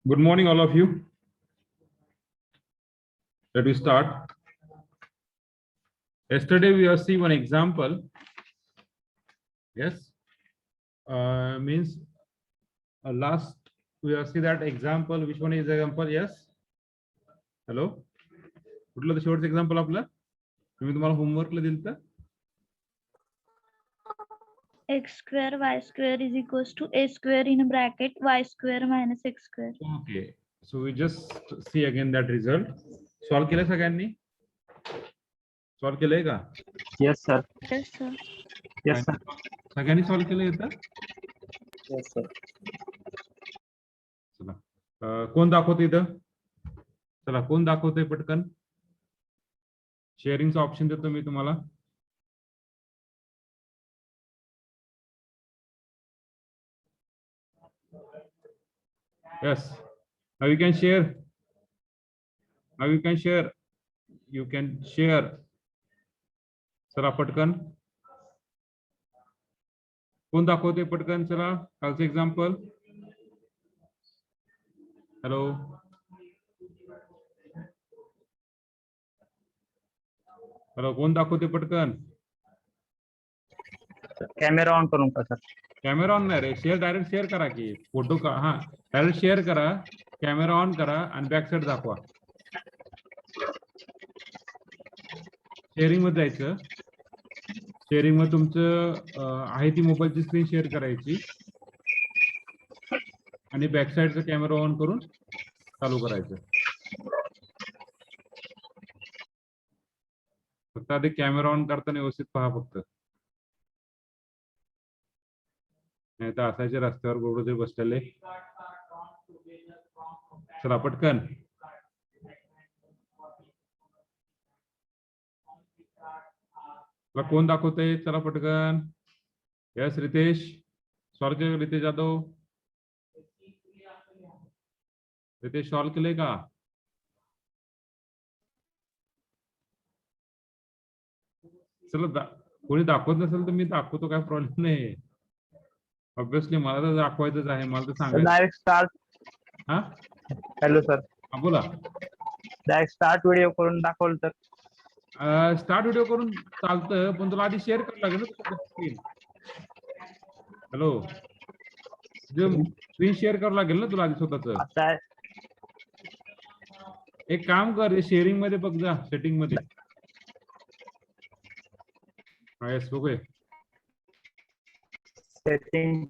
Good morning, all of you. Let me start. Yesterday we have seen one example. Yes, means last we have seen that example. Which one is the example? Yes. Hello. कुठलं शेवटचं example आपलं तुम्ही तुम्हाला होमवर्कला दिलं x square y square is equals to a square in a bracket y square minus x square. Okay, so we just see again that result. Solve केलं सगळ्यांनी? Solve केलंय का? Yes, sir. Yes, sir. Yes, sir. सगळ्यांनी solve केलं येतं? Yes, sir. चला कोण दाखवतं इथं? चला कोण दाखवतंय पटकन? शेअरिंगचा ऑप्शन देतो मी तुम्हाला. Yes, now you can share. Now you can share. You can share. चला पटकन. कोण दाखवते पटकन? चला कालचं एक्झाम्पल. हॅलो. हॅलो कोण दाखवते पटकन? कॅमेरा ऑन करून का सर? कॅमेरा ऑन नाही रे, शेअर डायरेक्ट शेअर करा की फोटो का. हा डायरेक्ट शेअर करा, कॅमेरा ऑन करा आणि बॅक साइड दाखवा. शेअरिंग मध्ये जायचं. शेअरिंग मध्ये तुमचं आहे ती मोबाईलची स्क्रीन शेअर करायची आणि बॅक साइडचा कॅमेरा ऑन करून चालू करायचं. फक्त आधी कॅमेरा ऑन करताना व्यवस्थित पहा फक्त. नाही तर असायचे रस्त्यावर गोडे बसलेले. चला पटकन. कोण दाखवतंय? चला पटकन. यस रितेश. सॉल्व केलं रितेश जाधव. रितेश सॉल्व केलंय का? चला कोणी दाखवत नसेल तर मी दाखवतो, काय प्रॉब्लेम नाही. ऑब्विसली मला तर दाखवायचंच आहे, मला तर सांगायचं. Direct start. हा हॅलो सर. हा बोला. डायरेक्ट स्टार्ट व्हिडिओ करून दाखवलं तर? स्टार्ट व्हिडिओ करून चालतं, पण तुला आधी शेअर करावं लागेल ना स्क्रीन. हॅलो, स्क्रीन शेअर करावं लागेल ना तुला आधी स्वतःच. आता एक काम कर, शेअरिंग मध्ये बघ जा, सेटिंग मध्ये. येस बघूया. सेटिंग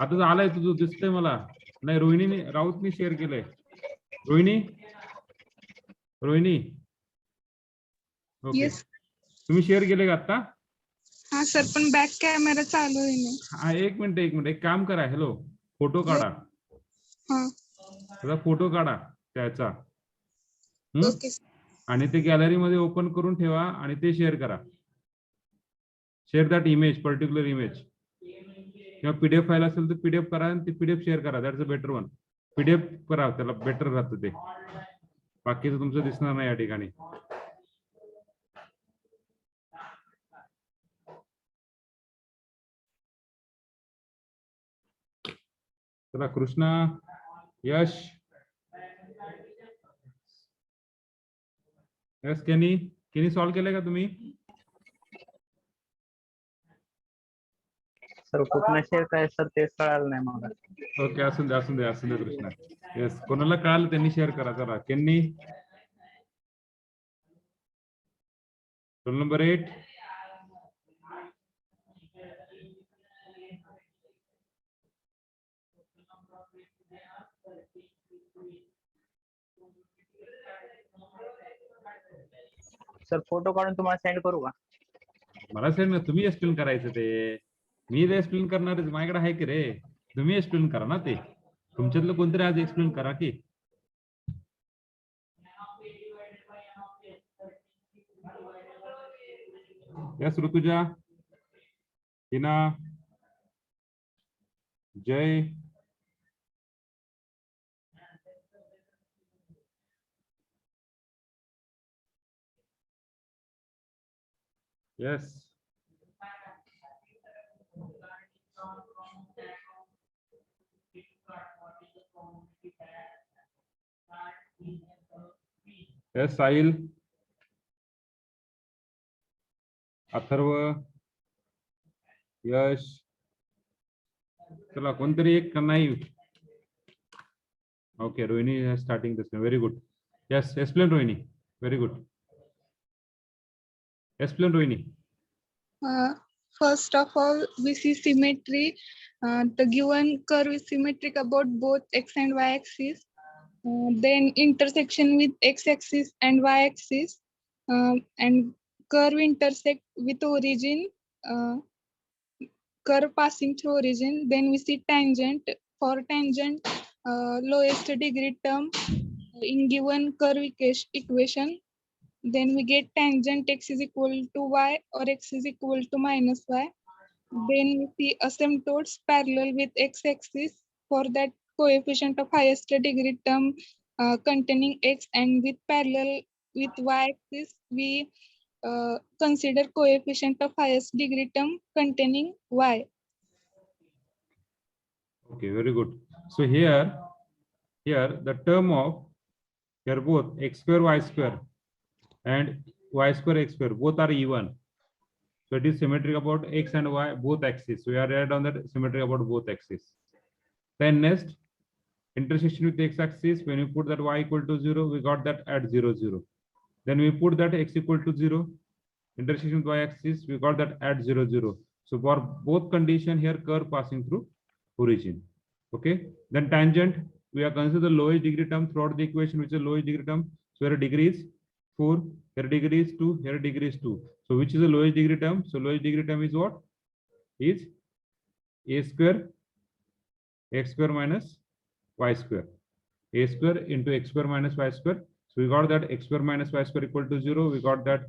आता आलाय तुझं, दिसतंय मला. नाही रोहिणी राऊतनी शेअर केलंय. रोहिणी ओके. तुम्ही शेअर केले का आता? हा सर, पण बॅक कॅमेरा चालू आहे ना. हा एक मिनिट एक काम करा. हॅलो, फोटो काढा. हा त्याचा फोटो काढा त्याचा. ओके. आणि ते गॅलरी मध्ये ओपन करून ठेवा आणि ते शेअर करा. Share that image, particular image. किंवा पीडीएफ फाईल असेल तर पीडीएफ करा आणि ती पीडीएफ शेअर करा. That's a better one. PDF करा, त्याला बेटर राहतं ते. बाकीचं तुमचं दिसणार नाही या ठिकाणी. चला कृष्णा, यश, यस केनी सॉल्व केलंय का तुम्ही? सर कुठनं शेअर काय सर तेच कळालं नाही मला. ओके, असून दे कृष्णा. येस, कोणाला कळालं त्यांनी शेअर करा. चला केनी, रोल नंबर 8. सर फोटो काढून तुम्हाला सेंड करू का? मला सेंड ना, तुम्ही एक्सप्लेन करायचं ते. मी ते एक्सप्लेन करणारच, माझ्याकडे आहे की रे. तुम्ही एक्सप्लेन करा ना ते. तुमच्यातलं कोणतरी आज एक्सप्लेन करा की. यस ऋतुजा, हिना, जय, यस Yes, Sahil. अथर्व, यश, चला कोणतरी एक नाही. Okay, Rohini is starting this one. Very good. Yes, explain Rohini. Very good. Explain Rohini. First of all, we see symmetry. The given curve is symmetric about both x and y axis. Then intersection with x axis and y axis, and curve intersect with origin. Curve passing through origin. Then we see tangent. For tangent, lowest degree term in given curve equation. Then we get tangent x is equal to y or x is equal to minus y. Then we see asymptotes parallel with x-axis. For that, coefficient of highest degree term containing x, and with parallel with y-axis, we consider coefficient of highest degree term containing y. Okay, very good. So here the term of here both x square y square and y square x square both are even. So it is symmetric about x and y both axes. So we are right on that symmetric about both axes. Then next, intersection with x axis, when we put that y equal to 0, we got that at 0, 0. Then we put that x equal to 0, intersection with y axis, we got that at 0, 0. So for both condition here, curve passing through origin. Okay. Then tangent, we are consider the lowest degree term throughout the equation, which is the lowest degree term. So here degree is 4, here degree is 2, here degree is 2. So which is the lowest degree term? So lowest degree term is what? Is a square x square minus y square. A square into x square minus y square. So we got that x square minus y square equal to 0. We got that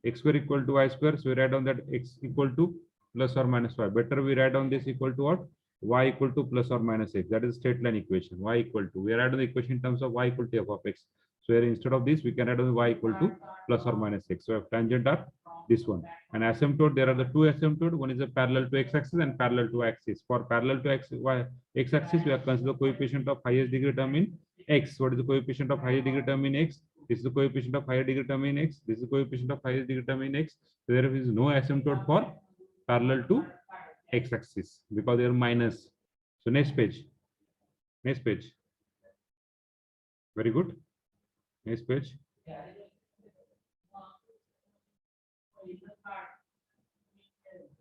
x square equal to y square. So we write down that x equal to plus or minus y. Better we write down this equal to what? Y equal to plus or minus x. That is straight line equation. Y equal to. We write down the equation in terms of y equal to f of x. So here instead of this, we can write down y equal to plus or minus x. So if tangent are this one. And asymptote, there are the two asymptote. One is a parallel to x-axis and parallel to axis. For parallel to x-axis, we have considered the coefficient of highest degree term in x. What is the coefficient of highest degree term in x? This is the coefficient of higher degree term in x. This is the coefficient of highest degree term in x. So there is no asymptote for parallel to x-axis because they are minus. So next page. Next page. Very good. Next page.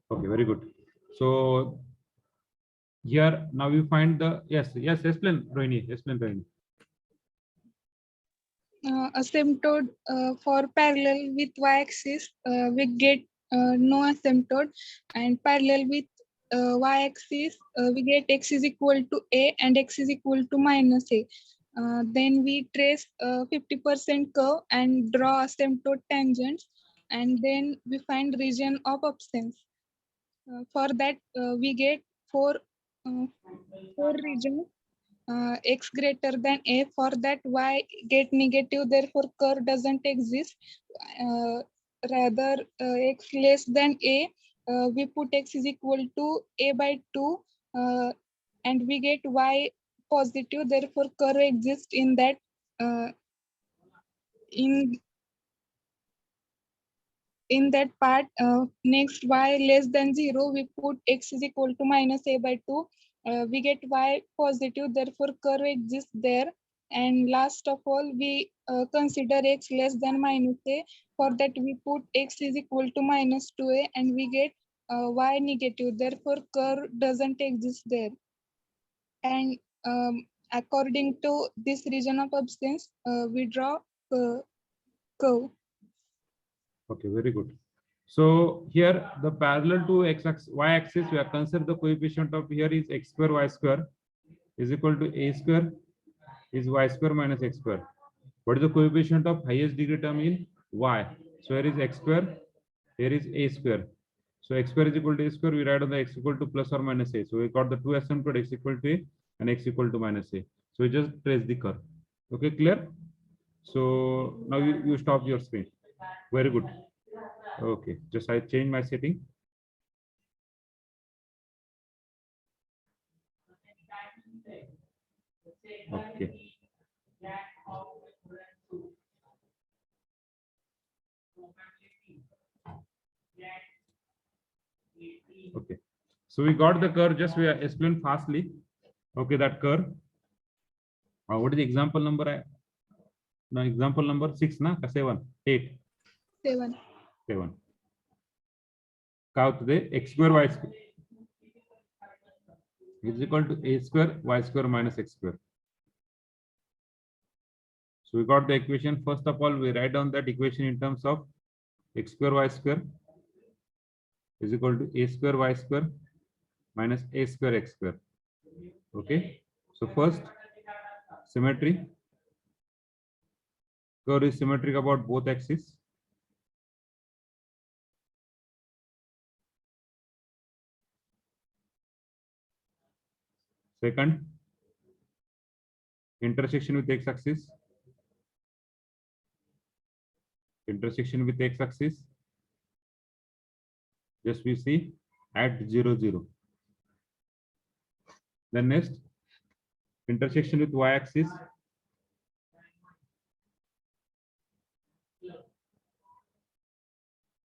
Okay, very good. So here now we find the yes. Explain Rohini. Explain Rohini. Asymptote for parallel with y-axis, we get no asymptote, and parallel with y-axis, we get x is equal to a and x is equal to minus a. Then we trace 50% curve and draw asymptote tangents, and then we find region of absence. For that, we get four regions. X greater than a. For that, y get negative, therefore curve doesn't exist. Rather, x less than a, we put x is equal to a by 2, and we get y positive, therefore curve exists in that in that part. Next, y less than 0, we put x is equal to minus a by 2. We get y positive, therefore curve exists there. And last of all, we consider x less than minus a. For that, we put x is equal to minus 2a, and we get y negative, therefore curve doesn't exist there. And according to this region of absence, we draw curve. Okay, very good. So here the parallel to x-axis, y-axis, we have considered the coefficient of here is x square y square is equal to a square is y square minus x square. What is the coefficient of highest degree term in y? So here is x square, here is a square. So x square is equal to a square. We write on the x equal to plus or minus a. So we got the two asymptote x equal to a and x equal to minus a. So we just trace the curve. Okay, clear? So now you stop your screen. Very good. Okay, just I change my setting. Okay. Okay. So we got the curve, just we explain fastly. Okay, that curve. What is the example number? No, example number 6, na? 7, 8, 7. 7. काय होतं ते x square y square is equal to a square y square minus x square. So we got the equation. First of all, we write down that equation in terms of x square y square is equal to a square y square minus a square x square. Okay. So first, symmetry. Curve is symmetric about both axes. Second, intersection with x axis. Intersection with x axis. Just we see at 0, 0. Then next, intersection with y axis.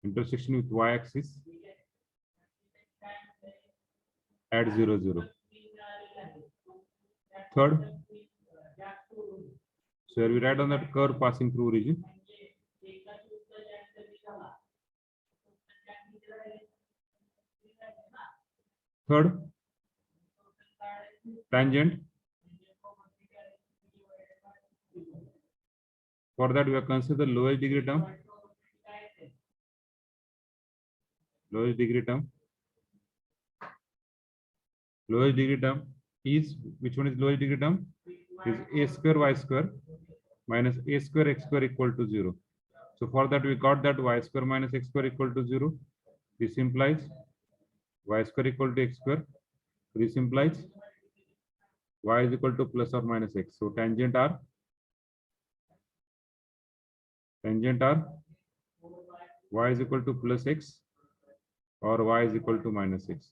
Intersection with y axis at 0, 0. Third, so here we write on that curve passing through origin. Third, tangent. For that, we have considered the lowest degree term. Lowest degree term. Lowest degree term is, which one is lowest degree term? Is a square y square minus a square x square equal to 0. So for that, we got that y square minus x square equal to 0. This implies y square equal to x square. This implies y is equal to plus or minus x. So tangent are y is equal to plus x or y is equal to minus x.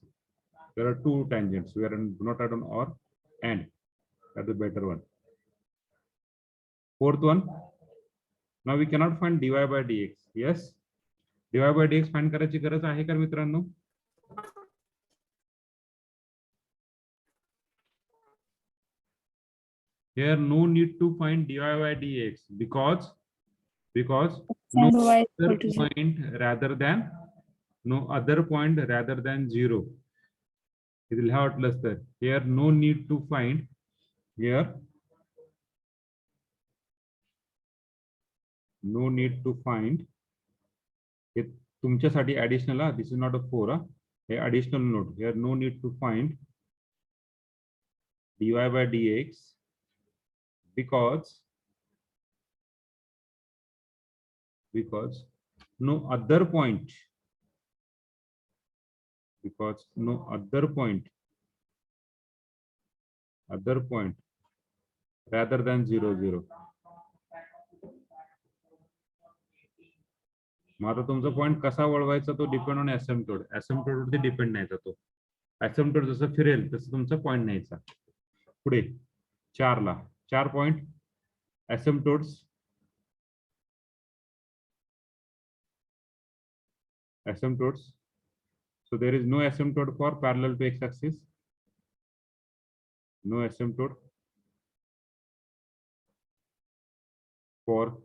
There are two tangents. We are not at an or and. That's the better one. Fourth one. Now we cannot find dy by dx. Yes. dy by dx find करायची गरज आहे का मित्रांनो? Here no need to find dy by dx because no other point rather than 0. It will have less than. Here no need to find. Here no need to find. It तुमच्यासाठी additional. This is not a 4. A additional note. Here no need to find dy by dx because no other point rather than 0, 0. मग आता तुमचा point कसा वळवायचा तो depend on एसिम्पटोड. एसिम्पटोड वरती depend न्यायचा तो. एसिम्पटोड जसं फिरेल तसं तुमचा पॉइंट न्यायचा. पुढे 4 ला 4 point asymptotes. So there is no asymptote for parallel to x-axis. No asymptote for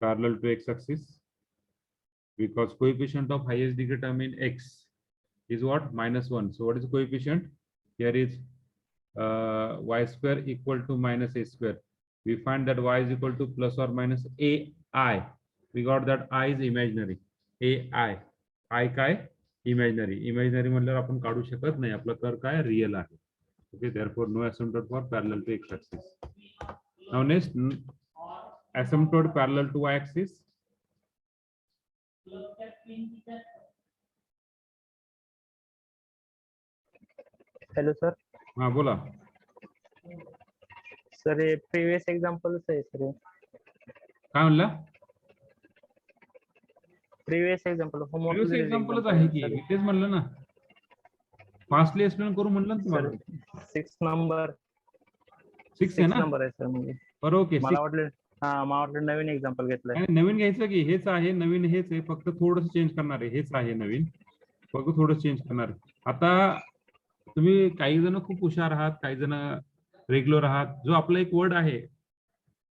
parallel to x-axis because coefficient of highest degree term in x is what? -1. So what is the coefficient? Here is y square equal to minus a square. We find that y is equal to plus or minus ai. We got that I is imaginary. ai. I काय? Imaginary. Imaginary म्हटल्यावर आपण काढू शकत नाही. आपला curve काय? Real आहे. Okay, therefore no asymptote for parallel to x-axis. Now next, asymptote parallel to y-axis. Hello sir. हा बोला. सर हे प्रिव्हियस एक्झाम्पलच आहे सर. काय म्हणला? प्रिव्हियस एक्झाम्पल प्रिव्हियस एक्झाम्पलच आहे की. तेच म्हणलं ना. फास्टली एक्सप्लेन करू म्हणलं ना तुम्हाला. सर 6 नंबर 6 आहे 6 ना. नंबर आहे सर म्हणजे बरं ओके. मला वाटलं नवीन एक्झाम्पल घेतलंय. आणि नवीन घ्यायचं की हेच आहे, नवीन हेच आहे, फक्त थोडंसं चेंज करणार आहे. हेच आहे नवीन, फक्त थोडं चेंज करणार आहे. आता तुम्ही काही जण खूप हुशार आहात, काही जण रेग्युलर आहात. जो आपला एक वर्ड आहे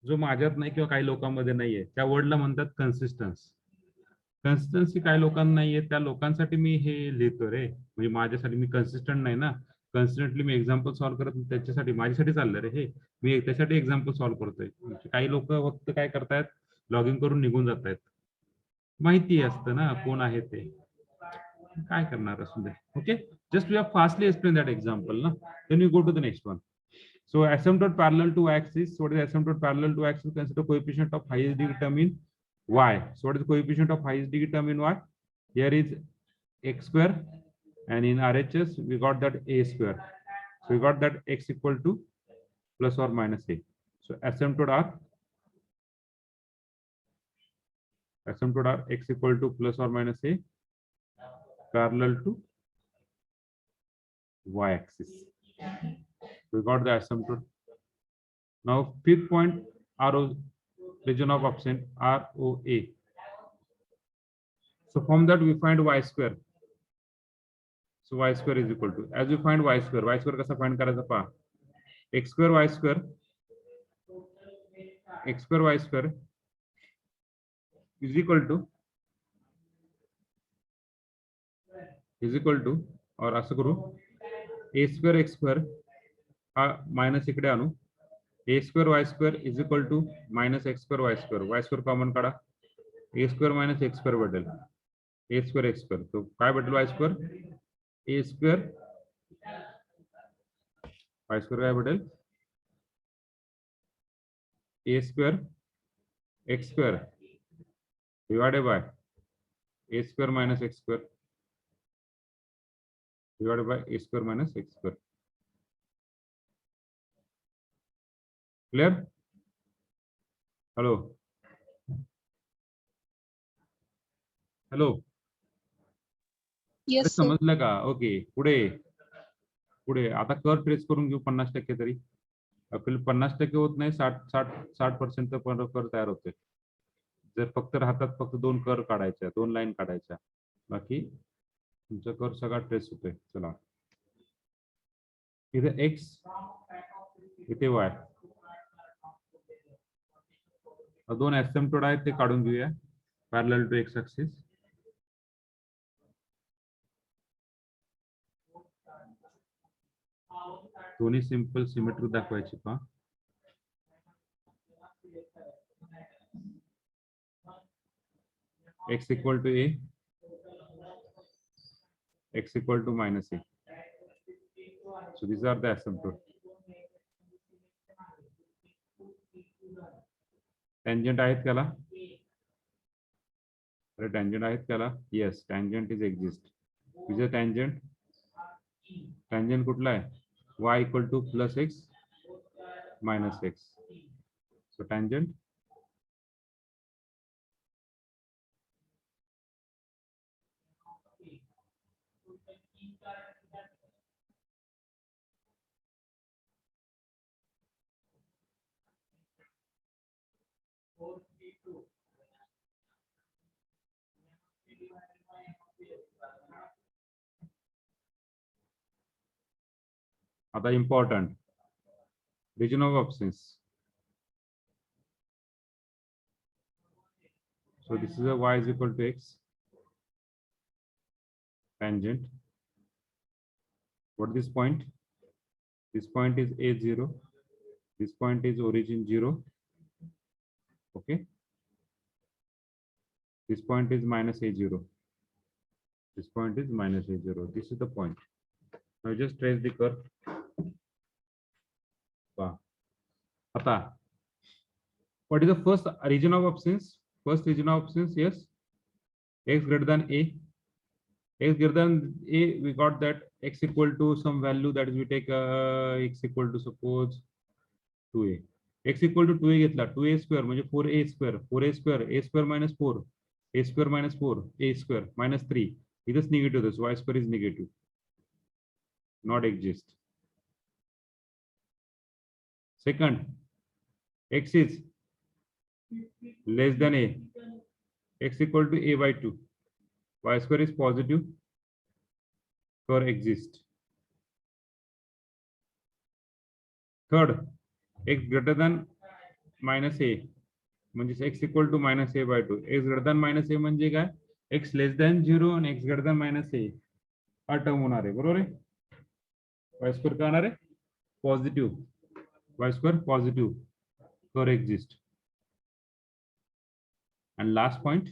जो माझ्यात नाही किंवा काही लोकांमध्ये नाहीये, त्या वर्डला म्हणतात कन्सिस्टन्स. कन्सिस्टन्सी काही लोकांना नाहीये, त्या लोकांसाठी मी हे लिहितो रे. म्हणजे माझ्यासाठी मी कन्सिस्टंट नाही ना, कन्सिस्टंटली मी एक्झाम्पल सॉल्व्ह करत नाही, त्याच्यासाठी माझ्यासाठी चाललंय रे हे. मी त्यासाठी एक्झाम्पल सॉल्व्ह करतोय. काही लोक फक्त काय करतायत, लॉग इन करून निघून जात आहेत. माहिती असतं ना कोण आहे ते, काय करणार असू दे. Okay, just we have fastly explained that example na. Then we go to the next one. So asymptote parallel to axis. So what is asymptote parallel to axis? Consider coefficient of highest degree term in y. So what is the coefficient of highest degree term in y? Here is x square, and in RHS we got that a square. So we got that x equal to plus or minus a. So asymptote are x equal to plus or minus a parallel to y-axis. We got the asymptote. Now fifth point, RO, region of option ROA. So from that we find y square. So y square is equal to, as we find y square कसा find करायचा पहा. x square y square is equal to और असं करू a square x square हा minus इकडे आणू, a square y square is equal to minus x square y square common काढा, a square minus x square भेटेल, a square x square. तो काय भेटेल y square, a square y square काय भेटेल, a square x square divided by a square minus x square divided by a square minus x square. Clear? Hello? Hello? Yes, sir. समजलं का? Okay, पुढे आता कर ट्रेस करून घेऊ 50% तरी. आपल्याला 50% होत नाही, 60% कर तयार होते. जर फक्त राहतात फक्त 2 कर काढायच्या, 2 लाईन काढायच्या, बाकी तुमचा कर सगळा ट्रेस होतोय. चला इथे x इथे y, 2 एसिम्प्टोट आहेत ते काढून घेऊया पॅरलल टू x ऍक्सिस. दोन्ही सिंपल सिमेट्रिक दाखवायची पहा. x equal to a, x equal to minus a. So these are the asymptote. Tangent आहेत त्याला, अरे tangent आहेत त्याला. Yes, tangent is exist. Is a tangent. Tangent कुठला आहे, y equal to plus x minus x. So tangent आता important region of absence. So this is a y is equal to x, tangent. What this point? This point is a0. This point is origin 0. Okay. This point is minus a0. This point is minus a0. This is the point. Now just trace the curve. Ata. What is the first region of absence? First region of absence, yes. X greater than a. X greater than a, we got that x equal to some value, that is we take x equal to suppose 2a. X equal to 2a घेतला, 2a square म्हणजे 4a square, 4a square, a square minus 4, a square minus 4, a square minus 3. इथेच negative होतं, y square is negative. not exist. Second, x is less than a, x equal to a by 2, y square is positive, curve exists. Third, x greater than minus a, म्हणजे x equal to minus a by 2, x greater than minus a म्हणजे काय, x less than 0 आणि x greater than minus a हा term होणार आहे, बरोबर आहे. y square काय होणार आहे, positive, y square positive, curve exist. And last point,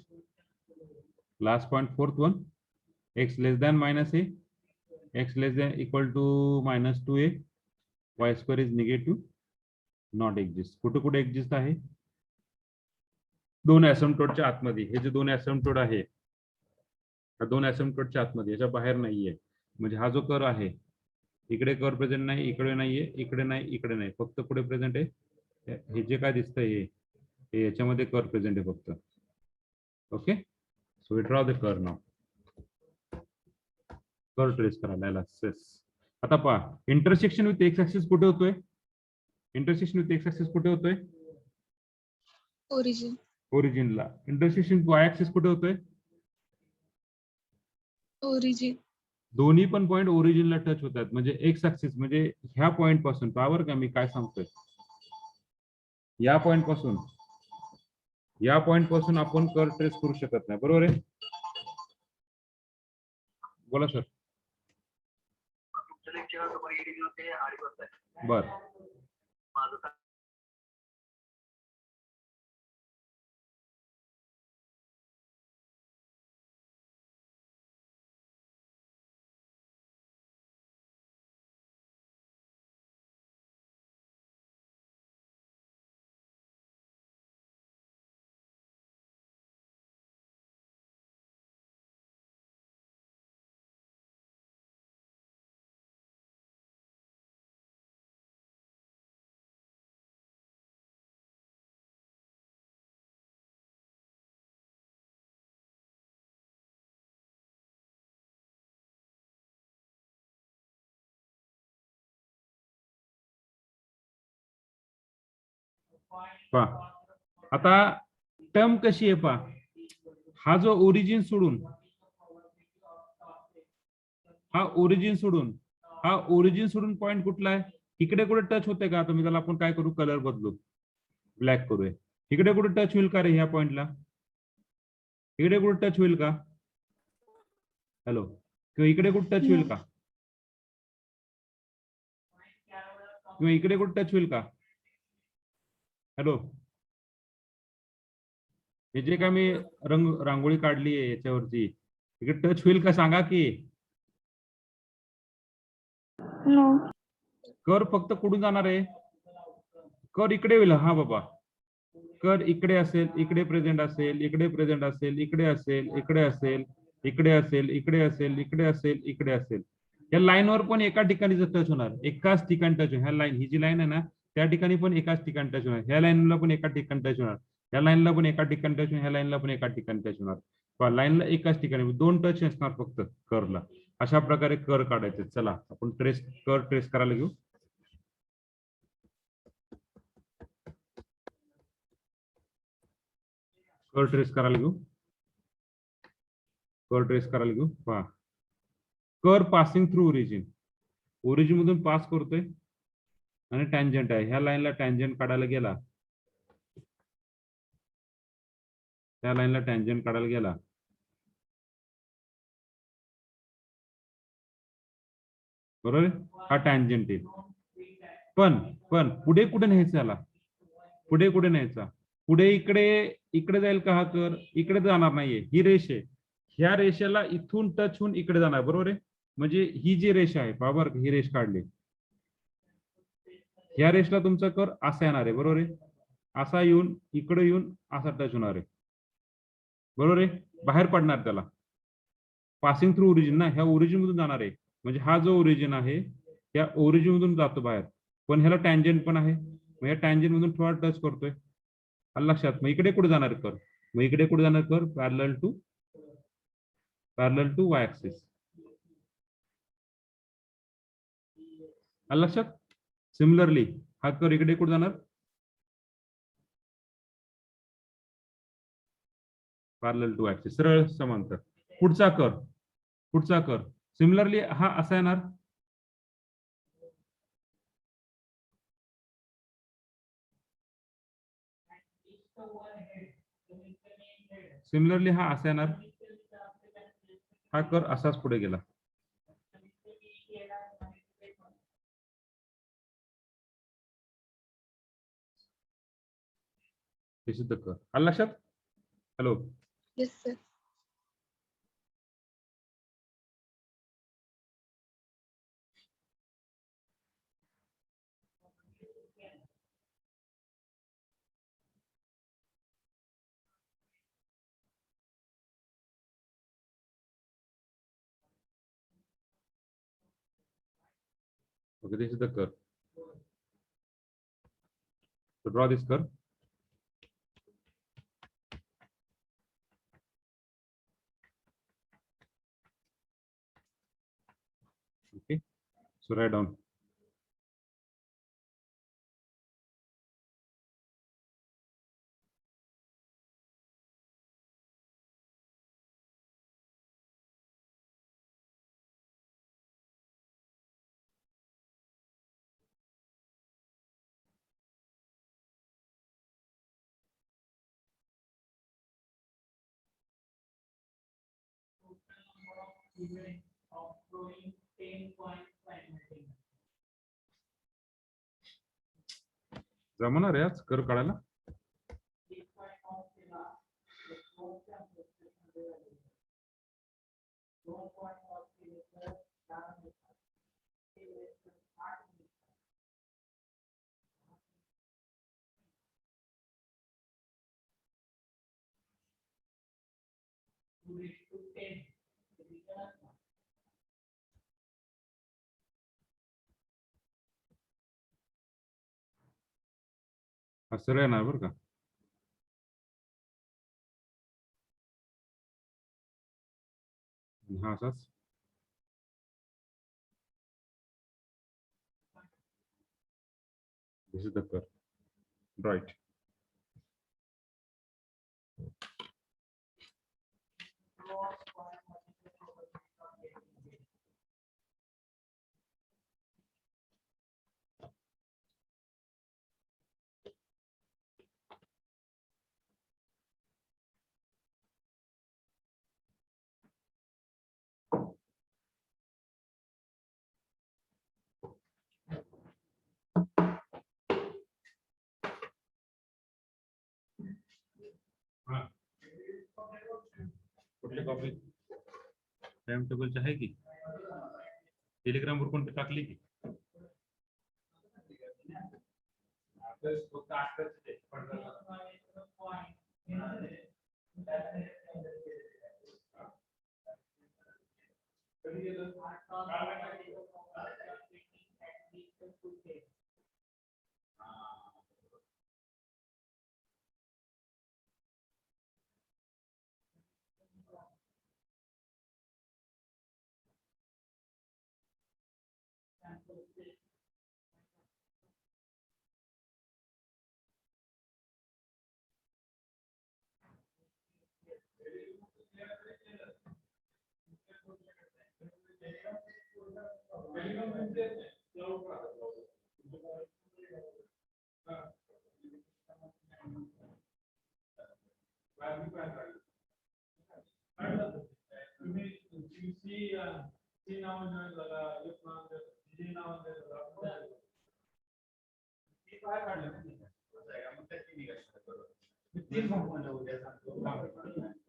fourth one, x less than minus a, x less than equal to minus 2a, y square is negative, not exist. कुठे कुठे exist आहे, दोन ऍसिम्प्टोटच्या आतमध्ये. हे जे दोन ऍसिम्प्टोट आहे, हा दोन ऍसिम्प्टोटच्या आतमध्ये, याच्या बाहेर नाहीये. म्हणजे हा जो कर्व आहे, इकडे कर्व प्रेझेंट नाही, इकडे नाहीये, इकडे नाही, इकडे नाही, फक्त पुढे प्रेझेंट आहे. हे जे काय दिसतंय हे याच्यामध्ये कर्व प्रेझेंट आहे फक्त. Okay, so we draw the curve now. Curve trace करायला आता पहा, इंटरसेक्शन विथ एक्स ऍक्सिस कुठे होतोय, इंटरसेक्शन विथ एक्स ऍक्सिस कुठे होतोय, ओरिजिन. ओरिजिनला. इंटरसेक्शन विथ वाय ऍक्सिस कुठे होतोय, ओरिजिन. दोन्ही पण पॉइंट ओरिजिनला टच होतात. म्हणजे एक्स ऍक्सिस म्हणजे ह्या पॉइंट पासून, पावर का मी काय सांगतोय, या पॉइंट पासून आपण कर्व ट्रेस करू शकत नाही, बरोबर आहे. बोला सर. बर, पहा आता टर्म कशी आहे पहा. हा जो ओरिजिन सोडून, हा ओरिजिन सोडून पॉइंट कुठला आहे, इकडे कुठे टच होते का. आता मी त्याला आपण काय करू, कलर बदलू, ब्लॅक करूया. इकडे कुठे टच होईल का रे, ह्या पॉइंटला इकडे कुठे टच होईल का, हॅलो, किंवा इकडे कुठे टच होईल का, किंवा इकडे कुठे टच होईल का, हॅलो. हे जे काय मी रांगोळी काढली आहे याच्यावरती, इकडे टच होईल का सांगा की. नो. कर फक्त कुठून जाणार आहे, कर इकडे होईल. हा बाबा, कर इकडे असेल, इकडे प्रेझेंट असेल, इकडे प्रेझेंट असेल, इकडे असेल, इकडे असेल, इकडे असेल, इकडे असेल, इकडे असेल, इकडे असेल. या लाईनवर पण एका ठिकाणी टच होणार, एकाच ठिकाणी टच होणार. ह्या लाईन, ही जी लाईन आहे ना, त्या ठिकाणी पण एकाच ठिकाणी टच होणार. ह्या लाईनला पण एका ठिकाणी टच होणार, ह्या लाईनला पण एका ठिकाणी टच होणार, ह्या लाईनला पण एका ठिकाणी टच होणार. लाईनला एकाच ठिकाणी दोन टच असणार फक्त कर्वला. अशा प्रकारे कर काढायचे. चला आपण कर ट्रेस करायला घेऊ. कर ट्रेस करायला घेऊ. पहा, कर पासिंग थ्रू ओरिजिन, ओरिजिन मधून पास करतोय आणि टँजंट आहे. ह्या लाईनला टँजंट काढायला गेला, बरोबर. हा टँजंट आहे. पण पुढे कुठे न्यायचा याला, पुढे इकडे जाईल का हा कर, इकडे जाणार नाहीये. ही रेष आहे, ह्या रेषेला इथून टच होऊन इकडे जाणार, बरोबर आहे. म्हणजे ही जी रेष आहे, बरोबर, ही रेष काढली, ह्या रेषला तुमचा कर असा येणार आहे, बरोबर आहे. असा येऊन इकडे येऊन असा टच होणार आहे, बरोबर आहे. बाहेर पडणार त्याला, पासिंग थ्रू ओरिजिन ना, ह्या ओरिजिन मधून जाणार आहे. म्हणजे हा जो ओरिजिन आहे त्या ओरिजिन मधून जातो बाहेर, पण ह्याला टँजंट पण आहे. मग या टँजंट मधून थोडा टच करतोय, लक्षात. मग इकडे कुठे जाणार कर, पॅरलल टू वाय ऍक्सिस. आलं लक्षात. सिमिलरली हा कर इकडे कुठे जाणार, पॅरलल टू ऍक्सिस, सरळ समांतर. पुढचा कर सिमिलरली हा असा येणार, सिमिलरली हा असा येणार, हा कर असाच पुढे गेला. हे सुद्धा कर. आलं लक्षात. Hello, Yes, sir. okay, this is the curve. So draw this curve. Okay, so write down. जमणार आहे आज कर काढायला. हा सरळ येणार बरं का. हा असाच. This is the curve. Right. कुठली कॉपी टाइम टेबलची आहे की टेलिग्राम वर कोणती टाकली की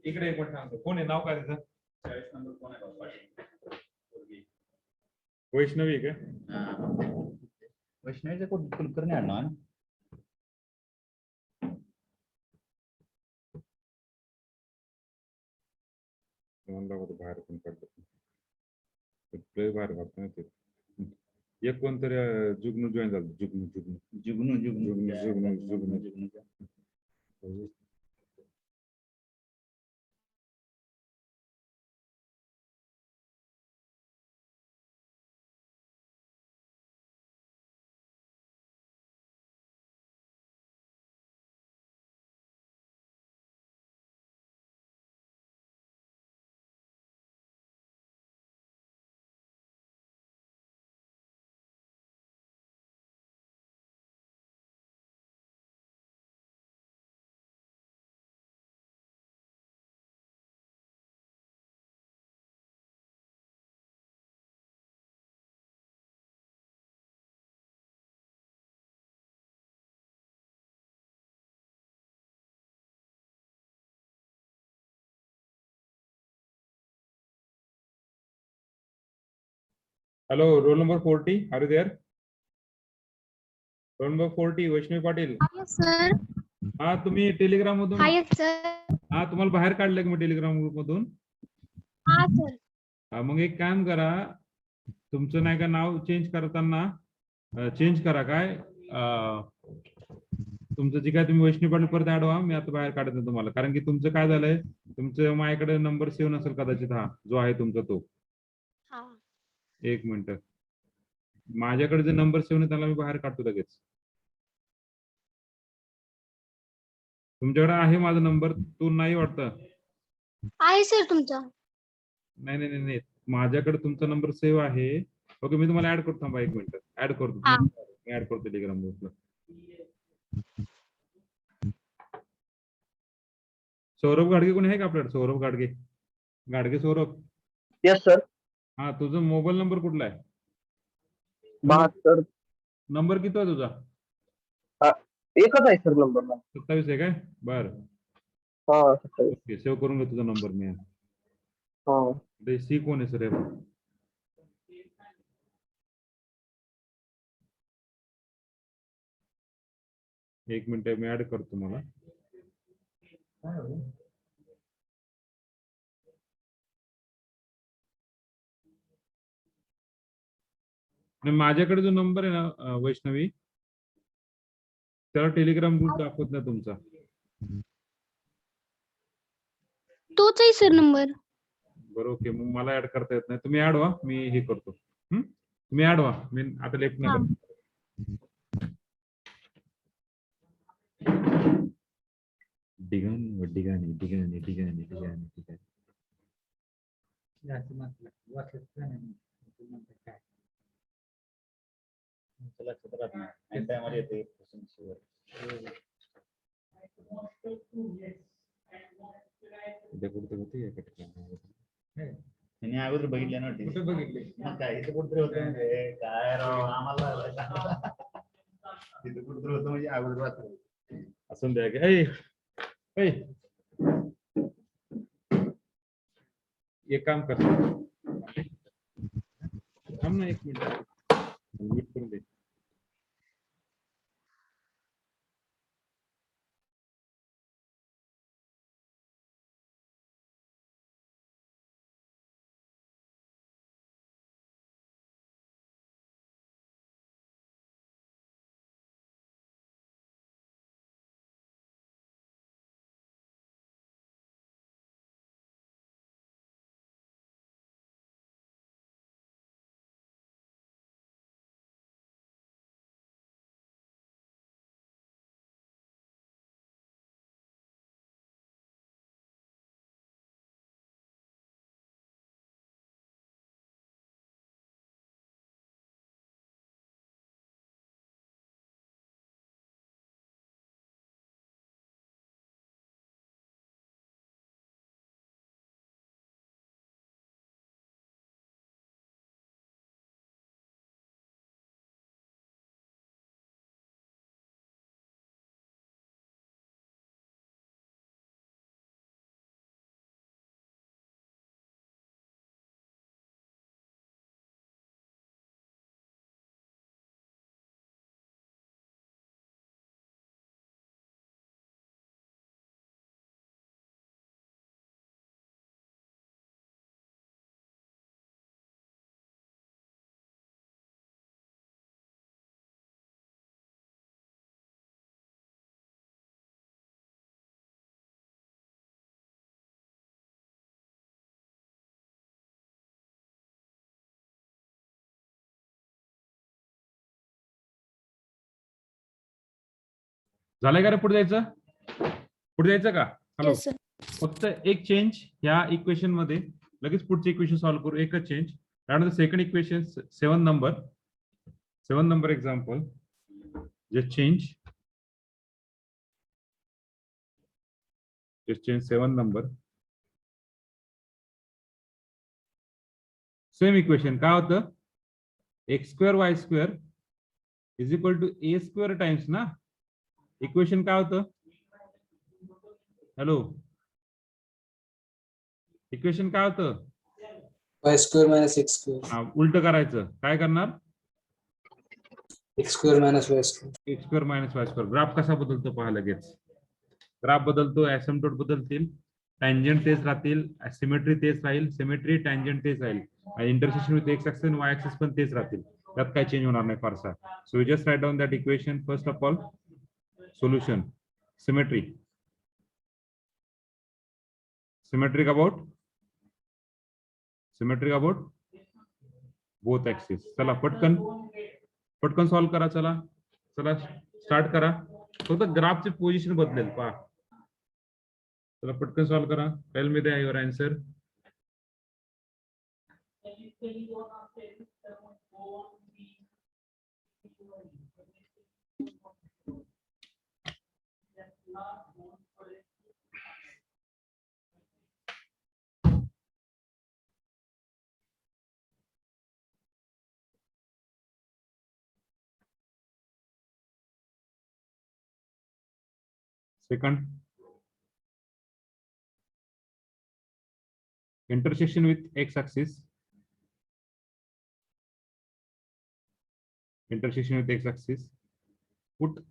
इकडे एक मिनिट सांगतो. कोण आहे, नाव काय त्याचं? 40 नंबर कोण आहे? वैष्णवी का? वैष्णवीचं कुलकर्णी आणणार ना. बाहेर पण पडलं बाहेर घालतो ते. एक कोणतरी जुगनू जॉईन झालं. Jugnu hello, roll number 40, are you there? Roll number 40, Vaishnavi Patil. Yes, sir. हा, तुम्ही टेलिग्राम मधून, Yes, sir. हा तुम्हाला बाहेर काढलंय का मग टेलिग्राम ग्रुप मधून? Sir. हा, मग एक काम करा, तुमचं नाही का नाव चेंज करताना चेंज करा. काय तुमचं जे काय, तुम्ही वैष्णवी पाटील परत ऍड व्हा. मी आता बाहेर काढत नाही तुम्हाला, कारण की तुमचं काय झालंय, तुमचं माझ्याकडे नंबर सेव्ह नसेल कदाचित, हा जो आहे तुमचा तो. एक मिनिट, माझ्याकडे जे नंबर सेव्ह नाही त्याला मी बाहेर काढतो लगेच. तुमच्याकडे आहे माझा नंबर, तो नाही वाटतं? आहे सर तुमचा. नाही नाही नाही नाही, माझ्याकडे तुमचा नंबर सेव्ह आहे. ओके, मी तुम्हाला ऍड करतो, थांबा एक मिनिट, ऍड करतो. हा. मी ऍड करतो टेलिग्राम ग्रुपला. सौरभ गाडगे कोणी आहे का आपल्याकडे? सौरभ गाडगे, गाडगे सौरभ. Yes sir. हा, तुझा मोबाईल नंबर कुठला आहे? 72. नंबर किती आहे तुझा? एकच आहे सर नंबर. 27 आहे काय? बर, हा 27. ओके, सेव्ह करून घे तुझा नंबर. मी हा सी कोण आहे सर? एक मिनिट, मी ऍड करतो मला. आणि माझ्याकडे जो नंबर आहे ना वैष्णवी, त्याला टेलिग्राम ग्रुप दाखवत नाही तुमचा. तोच आहे सर नंबर. बरं, ओके, मग मला ऍड करता येत नाही. तुम्ही ऍड व्हा, मी हे करतो. तुम्ही ऍड व्हा, मी आता लेफ्ट हा. नाही. डिगाणी डिगाणी डिगाणी डिगाणी डिगाणी डिगाणी. लक्षात राहत नाही, टायमाला येते. कुठे होते त्यांनी अगोदर बघितले ना. कुठे बघितले? काय इथे कुठतरी होतं, काय राव आम्हाला तिथे कुठतरी होतं म्हणजे अगोदर वाचलं. असून द्या की. ऐ ऐ, एक काम कर, थांब ना एक मिनिट, म्यूट करून दे. झालंय का रे? पुढे जायचं, पुढे जायचं का? Hello, Yes, sir. फक्त एक चेंज ह्या इक्वेशन मध्ये, लगेच पुढचे इक्वेशन सॉल्व्ह करू. एकच चेंज. त्यानंतर second equation 7 number example, just change 7 number. Same equation काय होतं? x² y² is equal to a² times ना. इक्वेशन काय होतं? हॅलो, इक्वेशन काय होतं? y square minus x square. हा, उलट करायचं. काय करणार? X square minus y square. X square minus y square. Graph कसा बदलतो पहा लगेच. ग्राफ बदलतो, एसिम्पटोट बदलतील, टँजंट तेच राहतील, सिमेट्री तेच राहील, सिमेट्री टँजंट तेच राहील आणि इंटरसेक्शन विथ एक्स ऍक्सिस आणि वाय ऍक्सिस पण तेच राहतील. त्यात काय चेंज होणार नाही फारसा. So we just write down that equation. First of all solution. Symmetry. Symmetric about both axis. चला पटकन सॉल्व करा. चला स्टार्ट करा. फक्त ग्राफची पोझिशन बदलेल पहा. चला पटकन सॉल्व करा. टेल मी द्या your answer. Second, intersection with x-axis. Intersection with x-axis. Put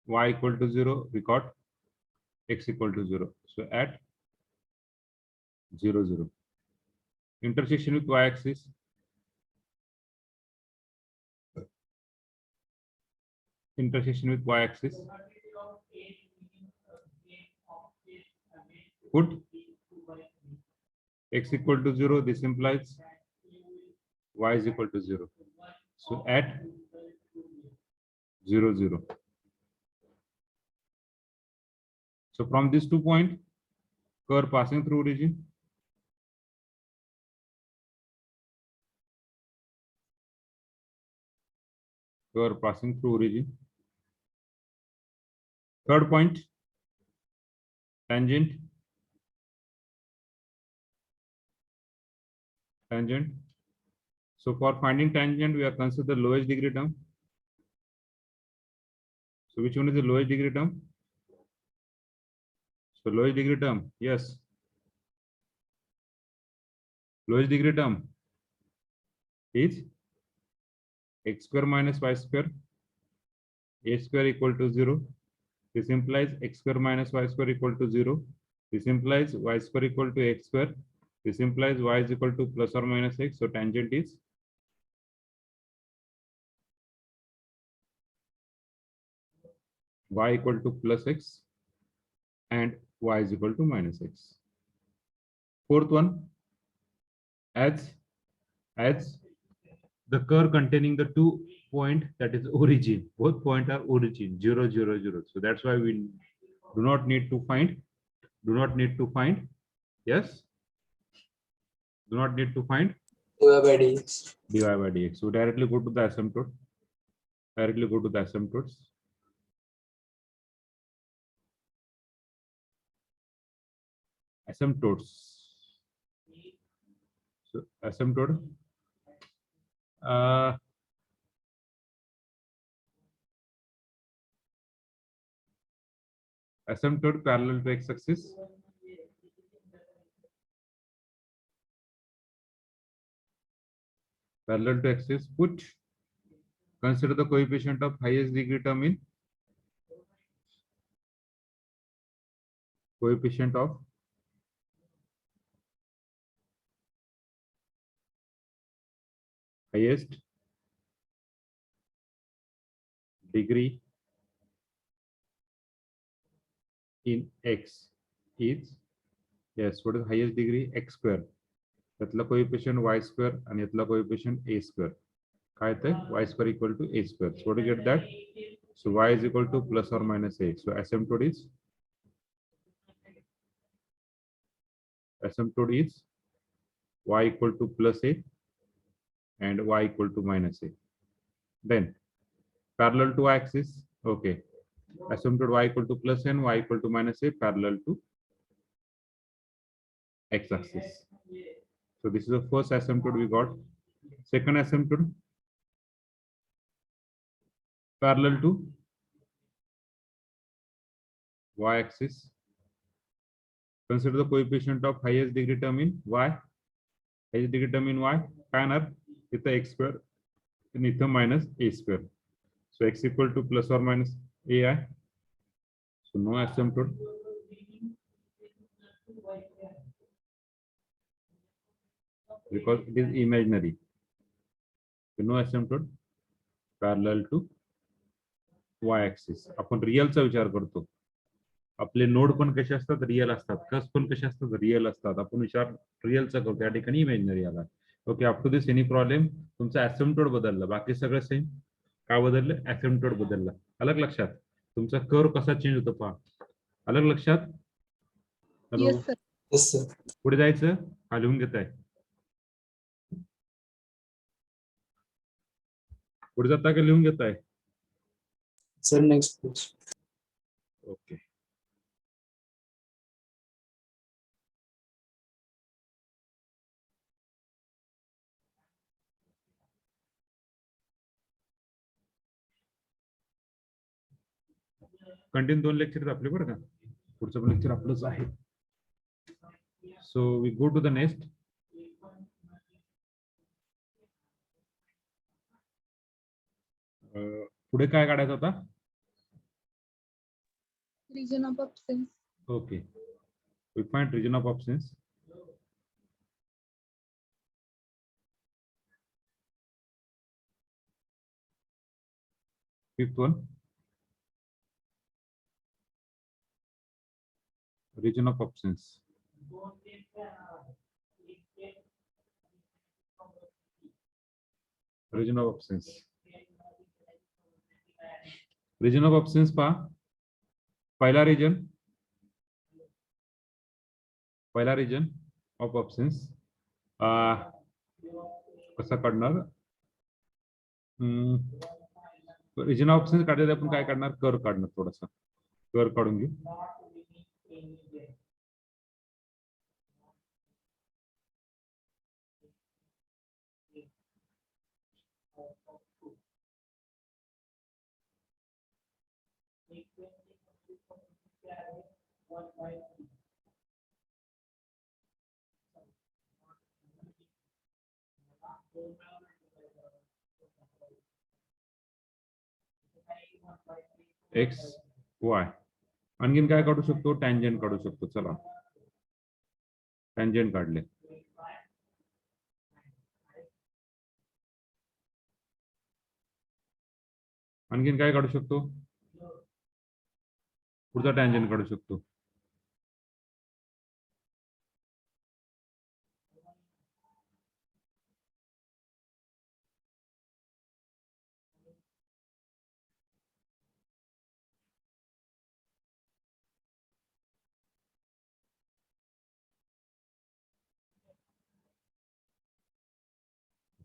y equal to 0. Record x equal to 0. So at 0, 0. Intersection with y-axis. Intersection with y-axis. Put x equal to 0. This implies y is equal to 0. So at 0, 0. So from these 2 points, curve passing through origin. Curve passing through origin. Third point, tangent. Tangent. So for finding tangent, we are consider the lowest degree term. So which one is the lowest degree term? So lowest degree term, yes. Lowest degree term is x square minus y square, a square equal to 0. This implies x square minus y square equal to 0. This implies y square equal to x square. This implies y is equal to plus or minus x. So tangent is y equal to plus x and y is equal to minus x. Fourth one, as the curve containing the 2 point, that is origin. Both points are origin 0, 0, 0. So that's why we do not need to find. Yes. Do not need to find dy by dx. dy by dx. So directly go to the asymptote. Asymptotes. So asymptote. Asymptote parallel to x-axis. Parallel to axis. Put. Consider the coefficient of highest degree term in. Coefficient of highest degree in x is, yes, what is highest degree? X square. यातला coefficient y square आणि यातला coefficient a square. काय ते? Y square equal to a square. So what do you get that? So y is equal to plus or minus a. So asymptote is y equal to plus a and y equal to minus a. Then parallel to axis, okay. Asymptote y equal to plus n, y equal to minus a, parallel to x-axis. So this is the first asymptote we got. Second asymptote, parallel to y-axis, Consider the coefficient of highest degree term in y. Highest degree term in y काय येणार इथं x square आणि इथं minus a square. So x equal to plus or minus a आहे. So no asymptote. Because it is imaginary. So no asymptote parallel to y axis. आपण रिअलचा विचार करतो. आपले नोड पण कसे असतात रिअल असतात, कस पण कसे असतात रिअल असतात. आपण विचार रिअलचा करतो, त्या ठिकाणी इमॅजिनरी आला. Okay, up to this any problem? तुमचा ऍसिम्प्टोट बदलला, बाकी सगळं सेम. का बदललं? ऍसिम्प्टोट बदलला. अलग लक्षात? तुमचा कर्व कसा चेंज होतो पहा. अलग लक्षात? Hello, Yes, sir. Yes, sir. पुढे जायचं? हा लिहून घेत आहे. पुढे जाता का लिहून घेत आहे? Sir, next please. Okay. Continue 2 lecture आपले बरं का. पुढचं पण लेक्चर आपलंच आहे. So we go to the next. पुढे काय काढायचं होता? Region of absence. Okay, we find region of absence. Fifth one, region of absence. Region of absence. Region of absence पहा. पहिला region of absence कसा काढणार? region of absence काढायला आपण काय काढणार? कर्व काढणार. थोडासा कर्व काढून घेऊ. एक्स वाय. आणखीन काय काढू शकतो? टँजंट काढू शकतो. चला, टँजंट काढले. आणखीन काय काढू शकतो? पुढचा टँजंट काढू शकतो.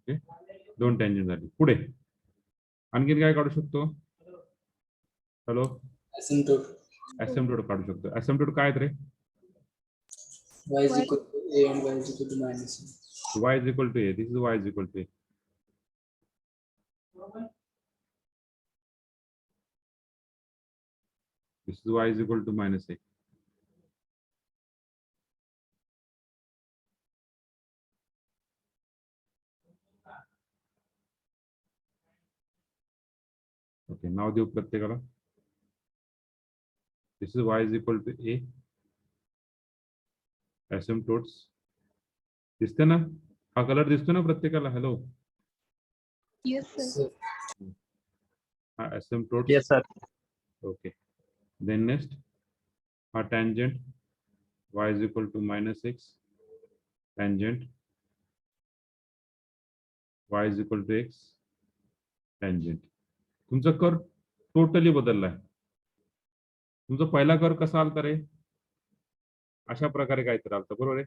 ओके, 2 टँजंट झाली. पुढे आणखीन काय काढू शकतो? Hello, Asymptote. ऍसिम्प्टोट काढू शकतो. ऍसिम्प्टोट काय आहेत रे? Y is equal to A and Y is equal to minus A. y is equal to a. This is y is equal to a. This is y is equal to minus a. Okay, नाव देऊ प्रत्येकाला. This is y is equal to a. Asymptotes दिसते ना? हा colour दिसतो ना प्रत्येकाला? Hello, Yes, sir. Sir, हा asymptotes. Yes, sir. Okay. Then next, a tangent y is equal to minus x. Tangent y is equal to x. Tangent. तुमचा curve totally बदललाय. तुमचा पहिला कर्व कसा आलता रे? अशा प्रकारे काहीतरी आलता, बरोबर आहे?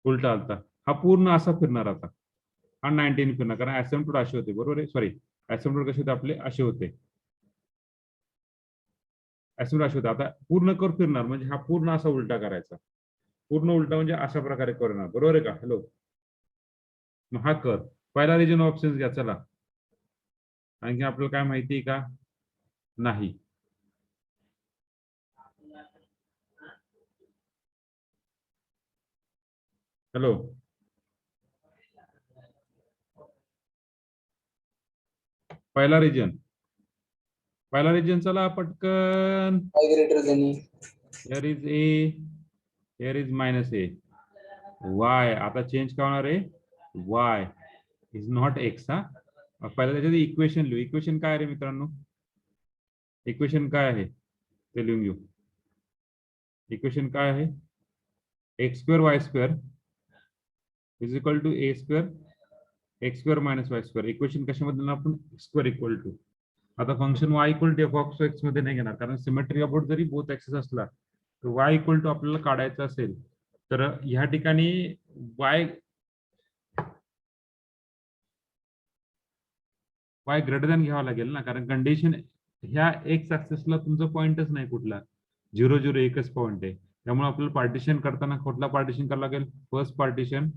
उलटा आलता. हा पूर्ण असा फिरणार आता. हा 19 फिरणार, कारण ऍसिम्प्टोट असे होते, बरोबर आहे? सॉरी, ऍसिम्प्टोट कसे होते आपले? असे होते. ऍसिम्प्टोट असे होते. आता पूर्ण कर्व फिरणार म्हणजे हा पूर्ण असा उलटा करायचा. पूर्ण उलटा म्हणजे अशा प्रकारे करणार, बरोबर आहे का? हॅलो, मग हा कर्व पहिला रिजन ऑप्शन्स घ्या. चला, आणखी आपल्याला काय माहिती आहे का? नाही. हॅलो, पहिला रिजन चला पटकन. y greater than a. here is a, here is minus a. y आता चेंज काय होणार आहे, y इज नॉट x. हा पहिला त्याच्यात इक्वेशन लिहू. इक्वेशन काय आहे मित्रांनो, इक्वेशन काय आहे ते लिहून घेऊ. इक्वेशन काय आहे, x square y square is equal to a square x square minus y square. Equation कशामध्ये आपण स्क्वेअर इक्वल टू. आता function y equal to f of x मध्ये नाही घेणार, कारण सिमेट्री अबाउट जरी बोथ एक्सेस असला तर y इक्वल टू आपल्याला काढायचं असेल तर ह्या ठिकाणी y ग्रेटर दॅन घ्यावा लागेल ना, कारण कंडिशन ह्या एक्स ऍक्सेसला तुमचा पॉइंटच नाही कुठला, 0 0 एकच पॉइंट आहे. त्यामुळे आपल्याला पार्टिशन करताना कुठला पार्टिशन करावं लागेल, first partition,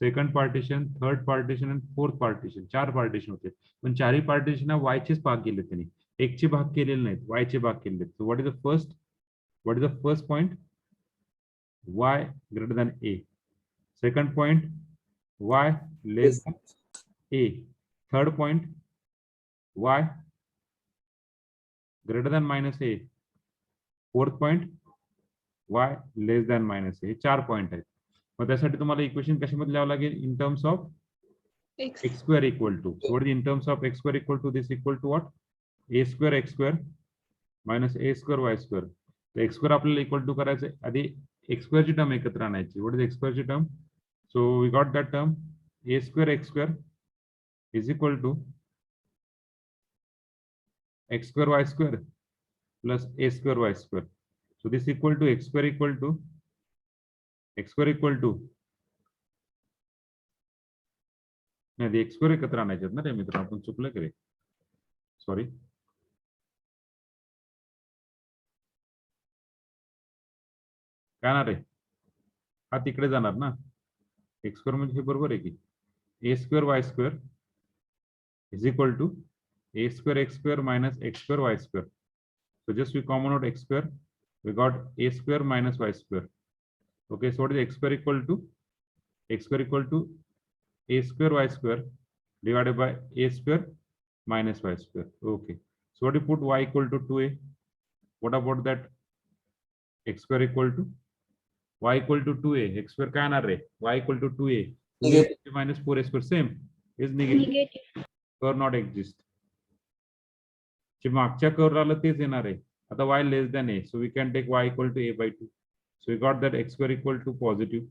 second partition, third partition आणि फोर्थ पार्टिशन. 4 पार्टिशन होते, पण 4ही पार्टिशन वायचेच भाग केले त्यांनी, एकचे भाग केलेले नाहीत, वायचे भाग केले. So what is the first point, y greater than a. Second point, y less than a. Third point, y greater than minus a. Fourth point, y less than minus a. हे 4 पॉइंट आहेत. मग त्यासाठी तुम्हाला equation कशामध्ये लिहावं लागेल, in terms of X. x square equal to. So what is in terms of x square equal to, this equal to what, a square x square minus a square y square. तर x square आपल्याला equal to करायचं, आधी x square ची term एकत्र आणायची. What is x square ची term, so we got that term, a square x square is equal to x square y square plus a square y square. So this equal to x square equal to नाही, x square एकत्र आणायचे ना रे मित्र, आपण चुकलं की रे, sorry. काय ना रे, हा तिकडे जाणार ना, एक्स स्क्वेअर म्हणजे हे बरोबर आहे की, a square y square is equal to a square x square minus x square y square. So just we common out x square, we got a square minus y square. Okay, so what is x square equal to a square y square divided by a square minus y square. Okay, so what do you put, y equal to 2a. What about that, x square equal to y equal to 2a. x square काय येणार रे, y equal to 2a minus 4a square same is negative. Negative. Curve not exist. जे मागच्या curve आलं तेच येणार आहे. आता y less than a, so we can take y equal to a by 2. So we got that x square equal to positive,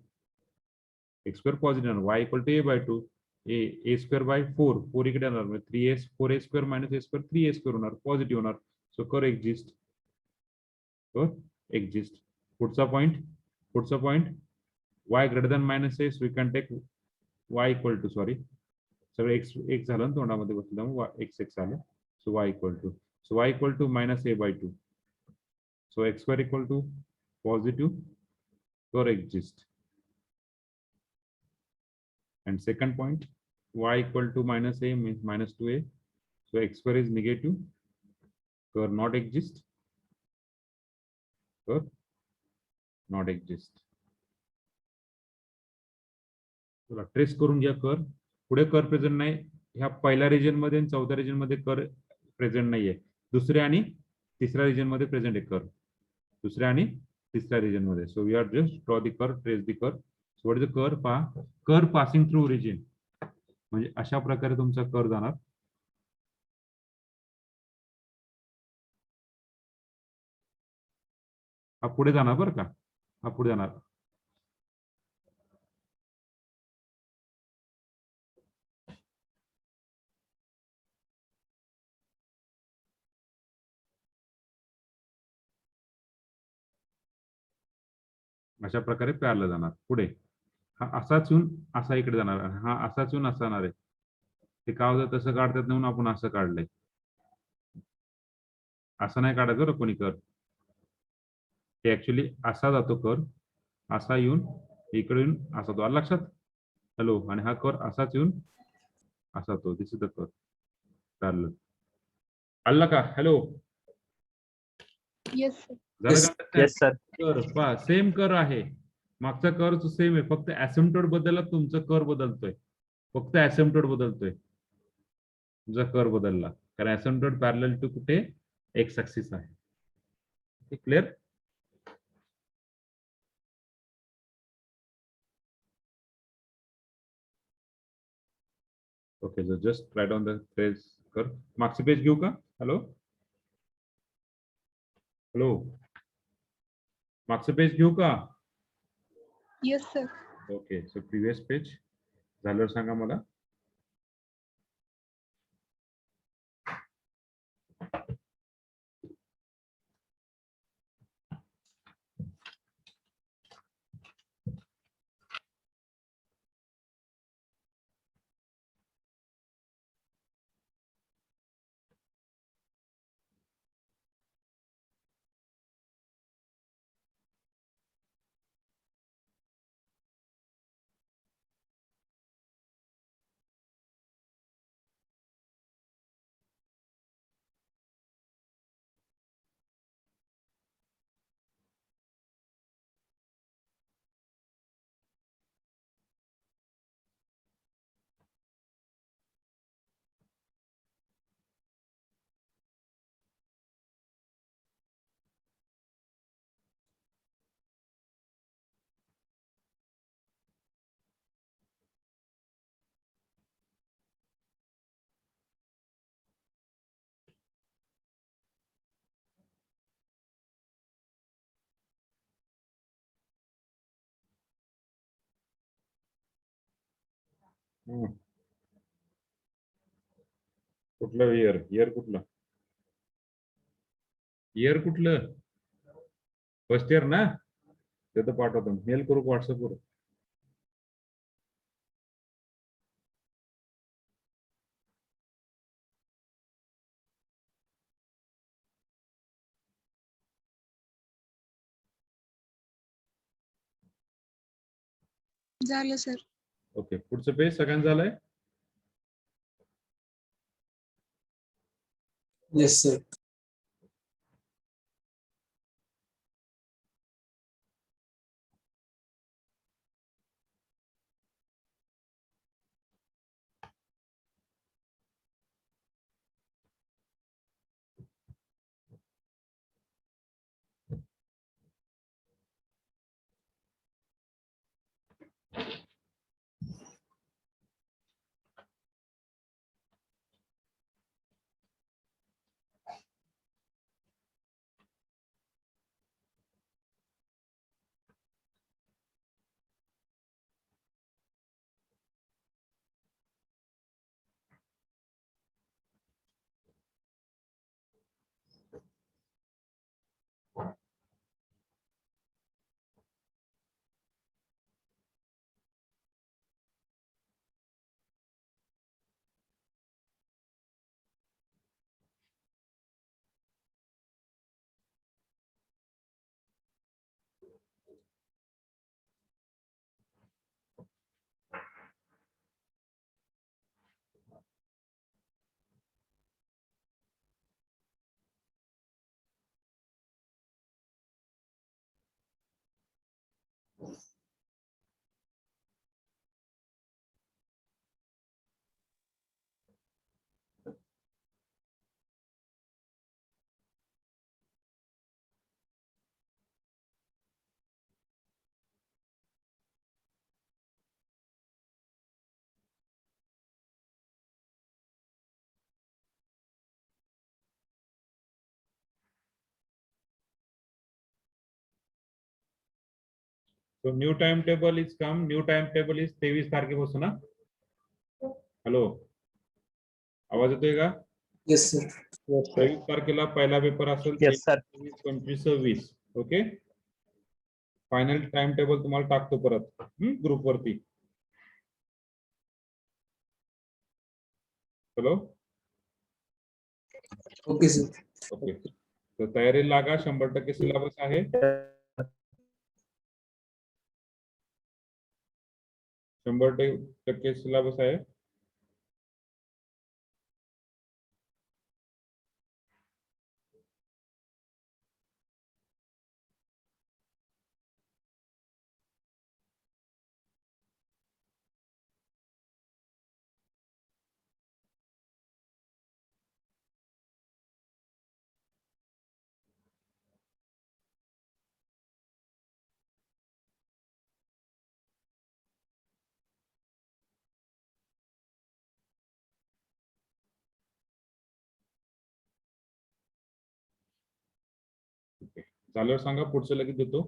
x square positive, y equal to a by 2, a square by 4, 4 इकडे येणार, 3a 4a square minus a square 3a square होणार, positive होणार. So कर exist, पुढचा point y greater than minus a, so we can take y equal to, sorry सगळं x झालं ना तोंडामध्ये बसलं, x आलं. So y equal to minus a by 2. So x square equal to positive, कर exist. And second point, y equal to minus a means minus 2a. So x square is negative, curve not exist, चला trace करून घ्या curve. पुढे curve present नाही, ह्या पहिल्या region मध्ये आणि चौथ्या रिजन मध्ये कर्व प्रेझेंट नाहीये. दुसऱ्या आणि तिसऱ्या रिजन मध्ये प्रेझेंट आहे कर्व, दुसऱ्या आणि तिसऱ्या रिजन मध्ये. So we are just draw the curve, trace the curve. So what is the curve, पहा कर्व पासिंग थ्रू रिजन, म्हणजे अशा प्रकारे तुमचा कर्व जाणार. हा पुढे जाणार बरं का, हा पुढे जाणार. अशा प्रकारे पॅरलल जाणार पुढे. हा असाच येऊन असा इकडे जाणार, हा असाच येऊन असा जाणार आहे. ते काय होतं, तसं काढतात म्हणून आपण असं काढलंय. असं नाही काढायचं बरं कोणी कर्व, ते ऍक्च्युली असा जातो कर्व, असा येऊन इकडे येऊन असा तो, आला लक्षात. हॅलो, आणि हा कर्व असाच येऊन असा तो, this is the curve parallel. आला का, हॅलो, Yes, sir. झालं का? Yes, sir. कर्व पहा सेम कर्व आहे, मागचा कर्व सेम आहे, फक्त असिम्प्टोट बदलला, तुमचा कर्व बदलतोय, फक्त असिम्प्टोट बदलतोय, तुमचा कर्व बदलला, कारण असिम्प्टोट पॅरलल टू कुठे एक्स ऍक्सिस आहे. Clear? Okay, so just write down the phrase curve. मागचे पेज घेऊ का? हॅलो हॅलो, मागचं पेज घेऊ का? Yes, sir. ओके, सो प्रिव्हियस पेज झाल्यावर सांगा मला. कुठलं इयर? इयर कुठलं? इयर कुठलं? फर्स्ट इयर ना? ते तर पाठवतो, मेल करू व्हॉट्सअपवर. झालं sir. ओके, पुढचं पेज सगळ्यांना झालंय? Yes, sir. So new timetable is come. New timetable is 23 तारखेपासून ना. हॅलो, आवाज येतोय का? Yes, sir. Yes, sir. 23 तारखेला पहिला पेपर असेल, Yes, sir. 23, 25, 26. Okay, final time table तुम्हाला टाकतो परत ग्रुप वरती. Hello, Okay, sir. ओके, तर तयारी लागा. 100% सिलेबस आहे. 100% सिलेबस आहे. झाल्यावर सांगा, पुढचं लगेच देतो.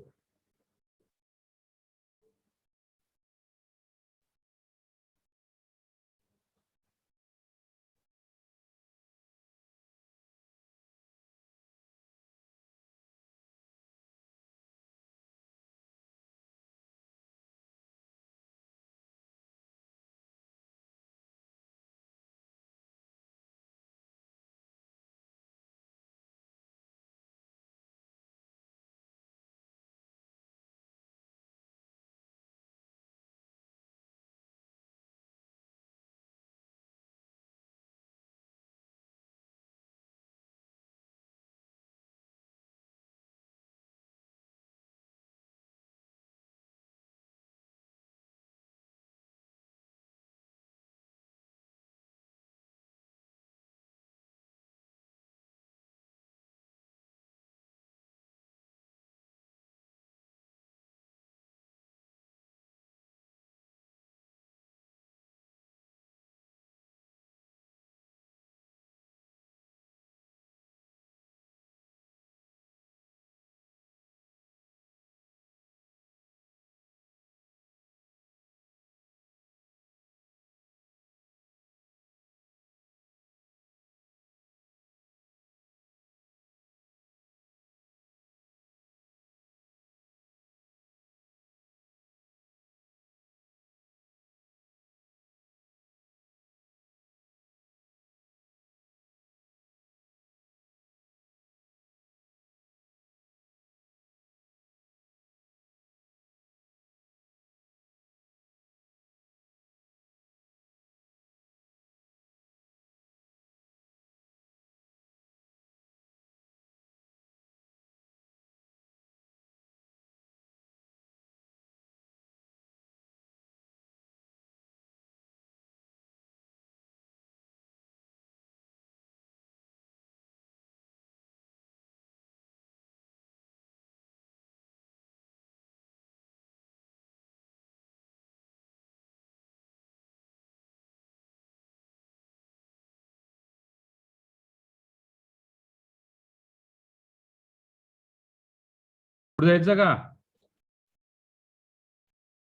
पुढे जायचं का?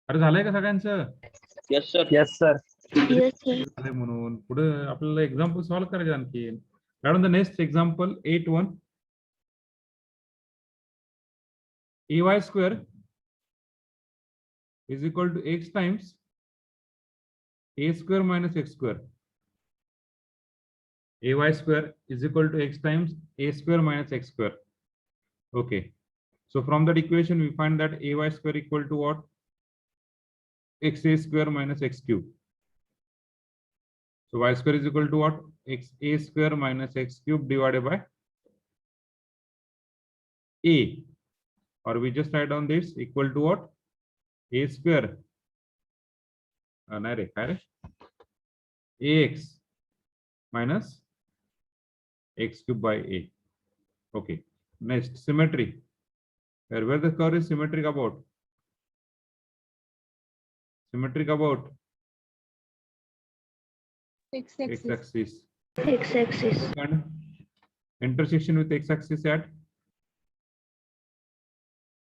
अरे झालंय का सगळ्यांचं? Yes sir. Yes, sir. झालंय म्हणून पुढे आपल्याला एक्झाम्पल सॉल्व्ह करायचे आणखी. Madam the next example 8.1. ay square is equal to x times a square minus x square. ay square is equal to x times a square minus x square. Okay. So from that equation, we find that ay square equal to what? Xa square minus x cube. So y square is equal to what? Xa square minus x cube divided by a. Or we just write down this equal to what? A square. Ax minus x cube by a. Okay. Next, symmetry. Where the curve is symmetric about? Symmetric about x-axis. x-axis. X-axis. And intersection with x-axis at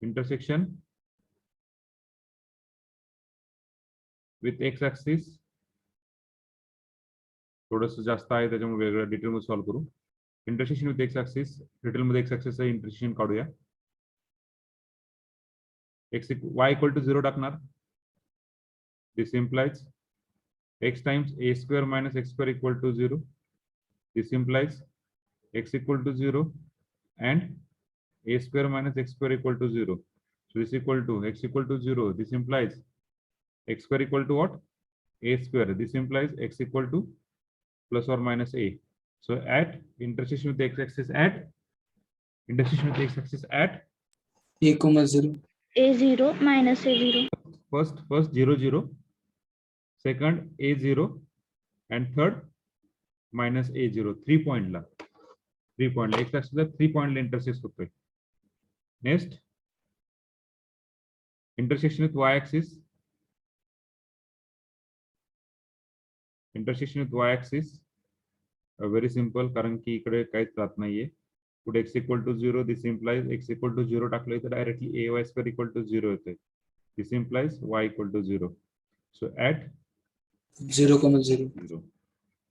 intersection with x-axis. थोडंसं जास्त आहे त्याच्यामुळे वेगळं detail मध्ये solve करू. Intersection with x axis, detail मध्ये x axis intersection काढूया. x y equal to 0 टाकणार. This implies x times a square minus x square equal to 0. This implies x equal to 0 and a square minus x square equal to 0. So this equal to x equal to 0. This implies x square equal to what? A square. This implies x equal to plus or minus a. So at intersection with the x-axis at intersection with the x-axis at a comma 0. A0 minus A0. first 0 0, second a0 and third minus a0. 3 point La x-axis La 3 point La intersect होतोय. Next, intersection with y-axis. Intersection with y-axis very simple, कारण की इकडे काहीच राहत नाहीये. पुढे x equal to 0, this implies x equal to 0 टाकलं तर directly ay square equal to 0 येते. This implies y equal to 0. So at 0,0. 0.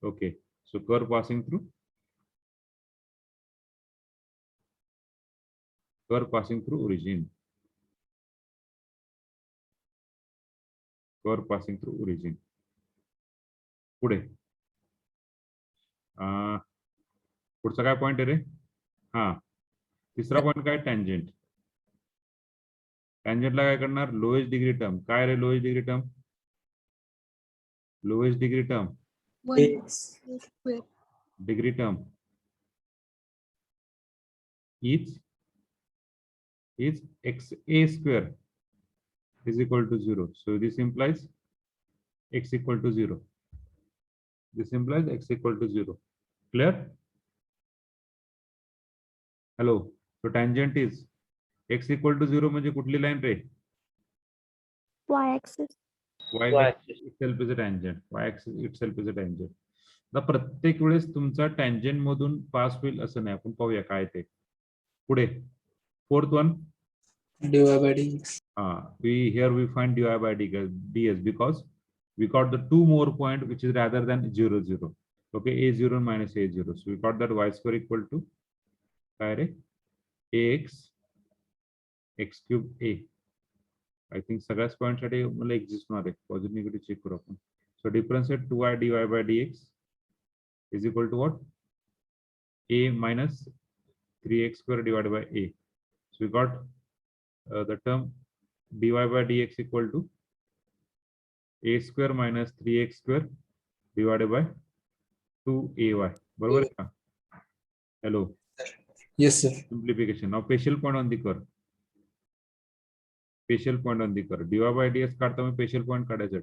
Okay. So curve passing through. Curve passing through origin. Curve passing through origin. पुढे पुढचा काय point आहे रे? हा, तिसरा पॉइंट काय? टँजंट. टँजंटला काय करणार? Lowest degree term. काय रे lowest degree term? Lowest degree term, 1 square. degree term is x a square is equal to 0. So this implies x equal to 0. This implies x equal to 0. Clear? Hello. So tangent is x equal to 0 म्हणजे कुठली line रे? Y axis. Y axis itself is a tangent. Y axis itself is a tangent. आता प्रत्येक वेळेस तुमचा tangent मधून पास होईल असं नाही. आपण पाहूया काय ते. पुढे fourth one, dy by dx. we find dy by ds because we got the two more point which is rather than 0 0. Okay, a0 minus a0. So we got that y square equal to काय रे? ax x cube a. I think सगळ्याच point साठी मला exist होणार आहे. Positive negative check करू आपण. So differentiate 2y dy by dx is equal to what? A minus 3x square divided by a. So we got the term dy by dx equal to a square minus 3x square divided by 2ay. बरोबर आहे का? Hello. Yes, sir. Simplification. Now special point on the curve. Special point on the curve. dy by dx काढता मी special point काढायचं.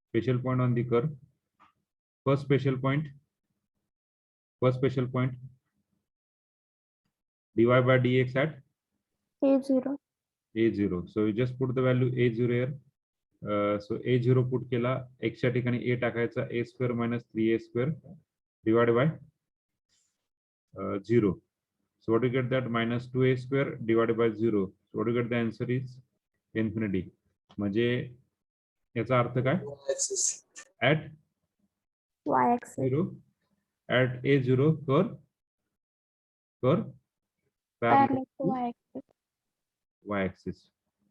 Special point on the curve. First special point dy by dx at A0. a0. So you just put the value a0 here. So a0 put केला, x च्या ठिकाणी a टाकायचा, a square minus 3a square divided by 0. So what do you get? That minus 2a square divided by 0. So what do you get? The answer is infinity. म्हणजे याचा अर्थ काय? Y axis. At Y axis. 0, at a0 curve parallel Parallel to to Y axis. y axis.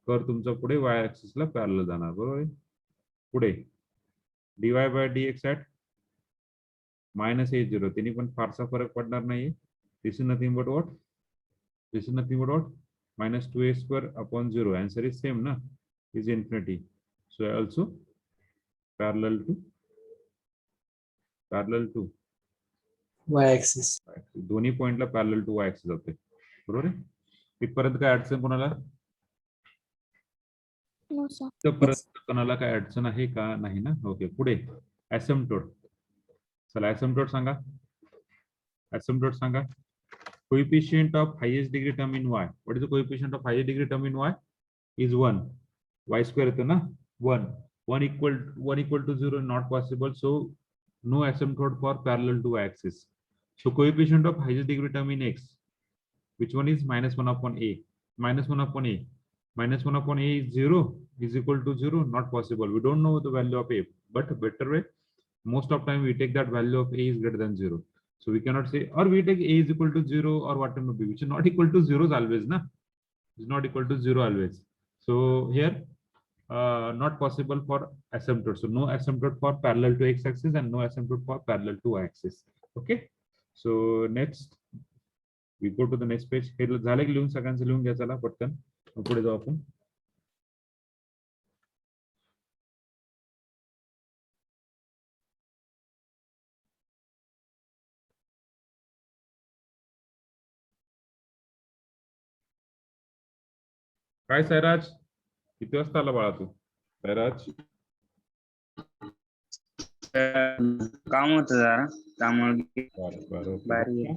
Curve तुमचा पुढे y axis ला parallel जाणार. बरोबर आहे? पुढे dy by dx at minus a0. तिने पण फारसा फरक पडणार नाही. This is nothing but what? This is nothing but what? Minus 2a square upon 0. Answer is same, na? Is infinity. So also parallel to Y axis. दोन्ही पॉइंटला parallel to y axis जाते. बरोबर आहे? इथपर्यंत काय अडचण कोणाला? No, sir. इथपर्यंत कोणाला काय अडचण आहे का? नाही ना? ओके. पुढे asymptote. चला asymptote Sanga. Asymptote Sanga. Coefficient of highest degree term in y. What is the coefficient of highest degree term in y? Is 1. Y square येतो ना? 1. 1 equal to 0 not possible. So no asymptote for parallel to y axis. So coefficient of highest degree term in x. Which one is minus 1 upon a? Minus 1 upon a. Minus 1 upon a is 0. Is equal to 0. Not possible. We don't know the value of a. But better way, most of time we take that value of a is greater than 0. So we cannot say, or we take a is equal to 0 or whatever be, which is not equal to 0 always, na? It's not equal to 0 always. So here, not possible for asymptote. So no asymptote for parallel to x axis and no asymptote for parallel to y axis. Okay. So next, we go to the next page. हे झालं की लिहून सगळ्यांचं लिहून घ्या चला पटकन. पुढे जाऊ आपण. काय सैराज, किती वाजता आला बाळा तू? सैराज काम होतं जरा त्यामुळे बरं. बाहेर गेलो.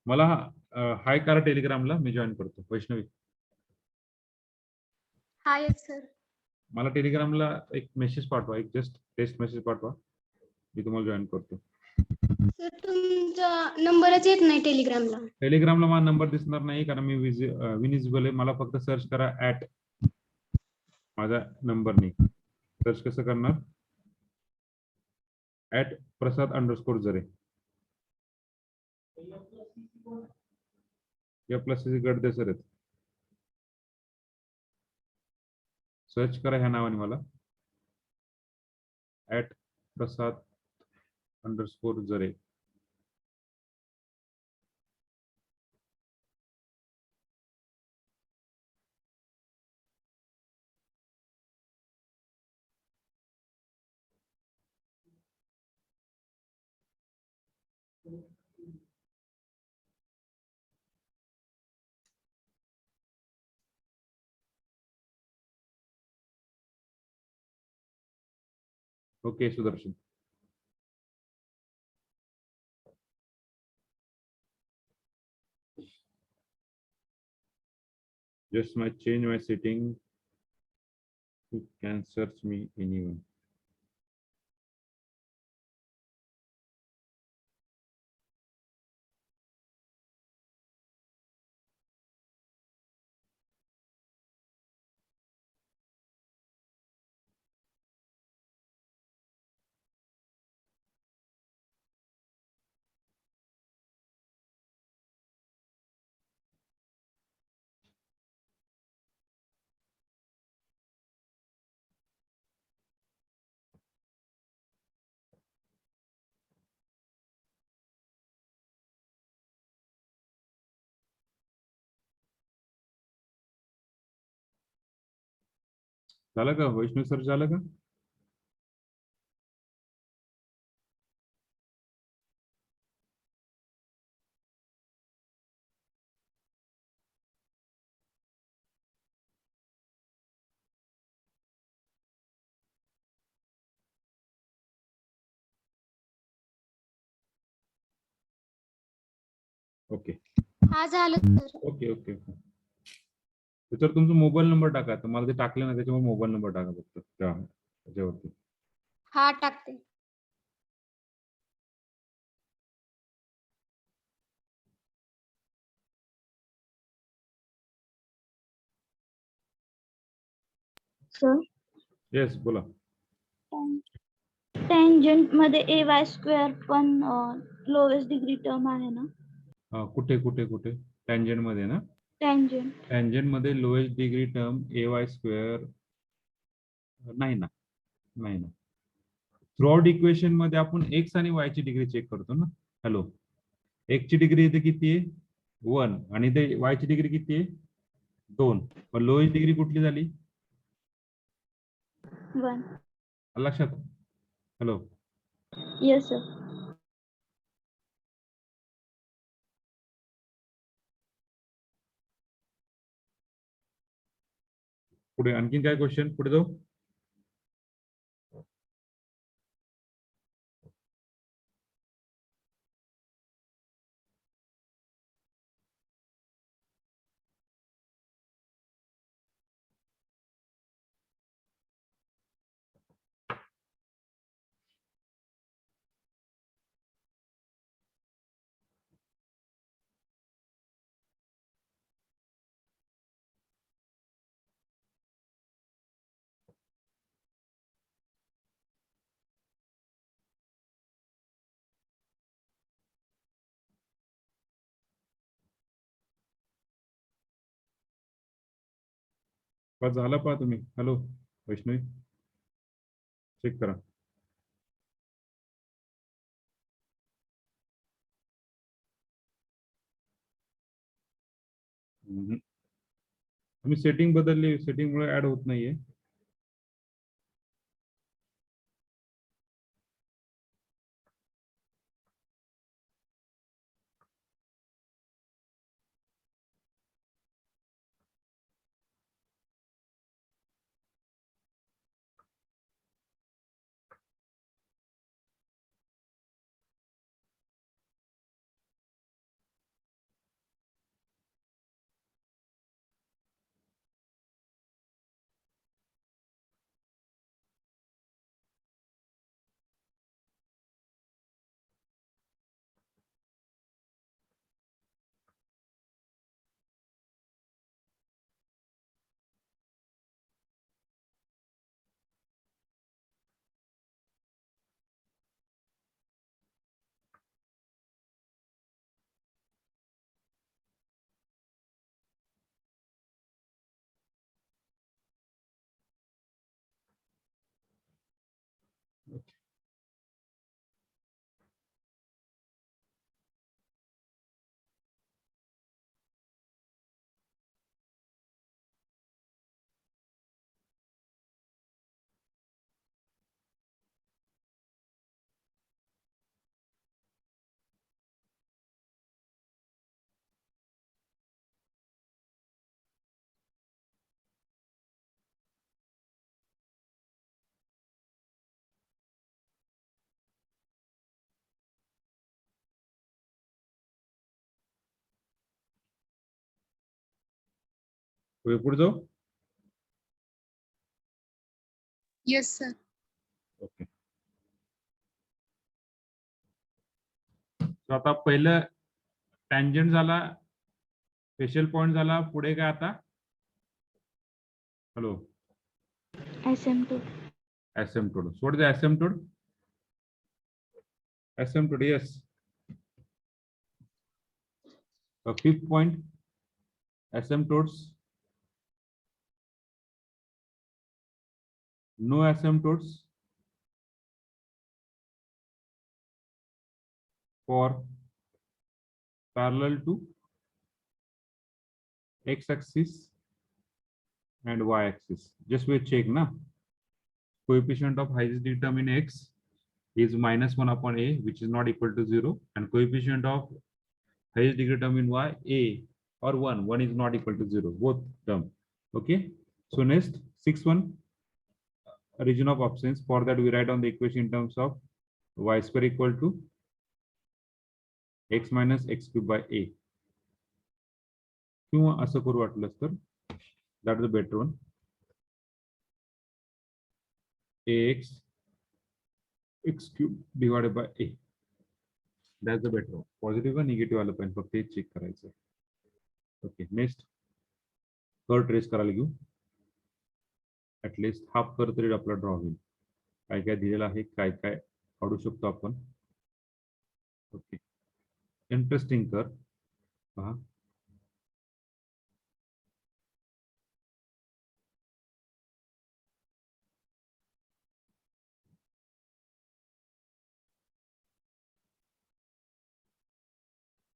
मला हाय करा टेलिग्रामला, मी जॉईन करतो. Vaishnavi, hi sir. मला टेलिग्रामला एक मेसेज पाठवा, एक जस्ट टेस्ट मेसेज पाठवा, मी तुम्हाला जॉईन करतो. सर तुमचा नंबरच येत नाही टेलिग्रामला. टेलिग्रामला माझा नंबर दिसणार नाही, कारण मी विनिजिबल आहे. मला फक्त सर्च करा @, माझा नंबर नाही. सर्च कसं करणार? @प्रसाद_जरे. या प्लस गडदे सर आहेत. सर्च करा ह्या नावाने मला, @प्रसाद_जरे. Okay Sudarshan. Just my change my setting. You can search me anyone. झालं का वैष्णव सर, झालं का? ओके हा झालं सर. Okay okay okay. त्याच्यावर तुमचा मोबाईल नंबर टाका. तर मला ते टाकले ना, त्याच्यामुळे मोबाईल नंबर टाका फक्त त्याच्यावरती. हा टाकते. सर येस बोला. टँजंट मध्ये AY² पण लोएस्ट डिग्री टर्म आहे ना? कुठे कुठे कुठे? टँजंट मध्ये ना? टँजंट टँजंट मध्ये लोएस्ट डिग्री टर्म AY² नाही ना, नाही ना. थ्रूआउट इक्वेशन मध्ये आपण एक्स आणि वाय ची डिग्री चेक करतो ना. हॅलो, एक्स ची डिग्री इथे किती आहे? 1. आणि इथे वाय ची डिग्री किती आहे? 2. पण लोएस्ट डिग्री कुठली झाली? 1. लक्षात? Hello, yes sir. पुढे आणखीन काय क्वेश्चन? पुढे जाऊ. बस झालं पहा तुम्ही. हॅलो वैष्णवी, चेक करा. तुम्ही सेटिंग बदलली, सेटिंग मुळे ऍड होत नाहीये. पुढे जाऊ. Yes, sir. ओके. So आता पहिलं टँजंट झाला, स्पेशल पॉइंट झाला. पुढे काय आता? Hello, asymptote. asymptote. So what is the asymptote? Asymptote, yes. A fifth point, asymptotes. No asymptotes for parallel to x-axis and y-axis. Just we check na. Coefficient of highest degree term in x is -1 upon a, which is not equal to 0, and coefficient of highest degree term in y, a or 1 is not equal to 0, both term. Okay. So next, sixth one, region of absence. For that we write on the equation in terms of y square equal to x minus x cube by a. किंवा असं करू वाटलंस तर that is the better one. ax x cube divided by a. That's the better one. Positive or negative आलं पाहिजे, फक्त हे check करायचं. Okay. Next, curve trace करायला घेऊ. ऍटलिस्ट हाफ कर्व तरी आपला ड्रॉ होईल. काय काय दिलेलं आहे, काय काय काढू शकतो आपण. ओके. इंटरेस्टिंग कर्व पहा.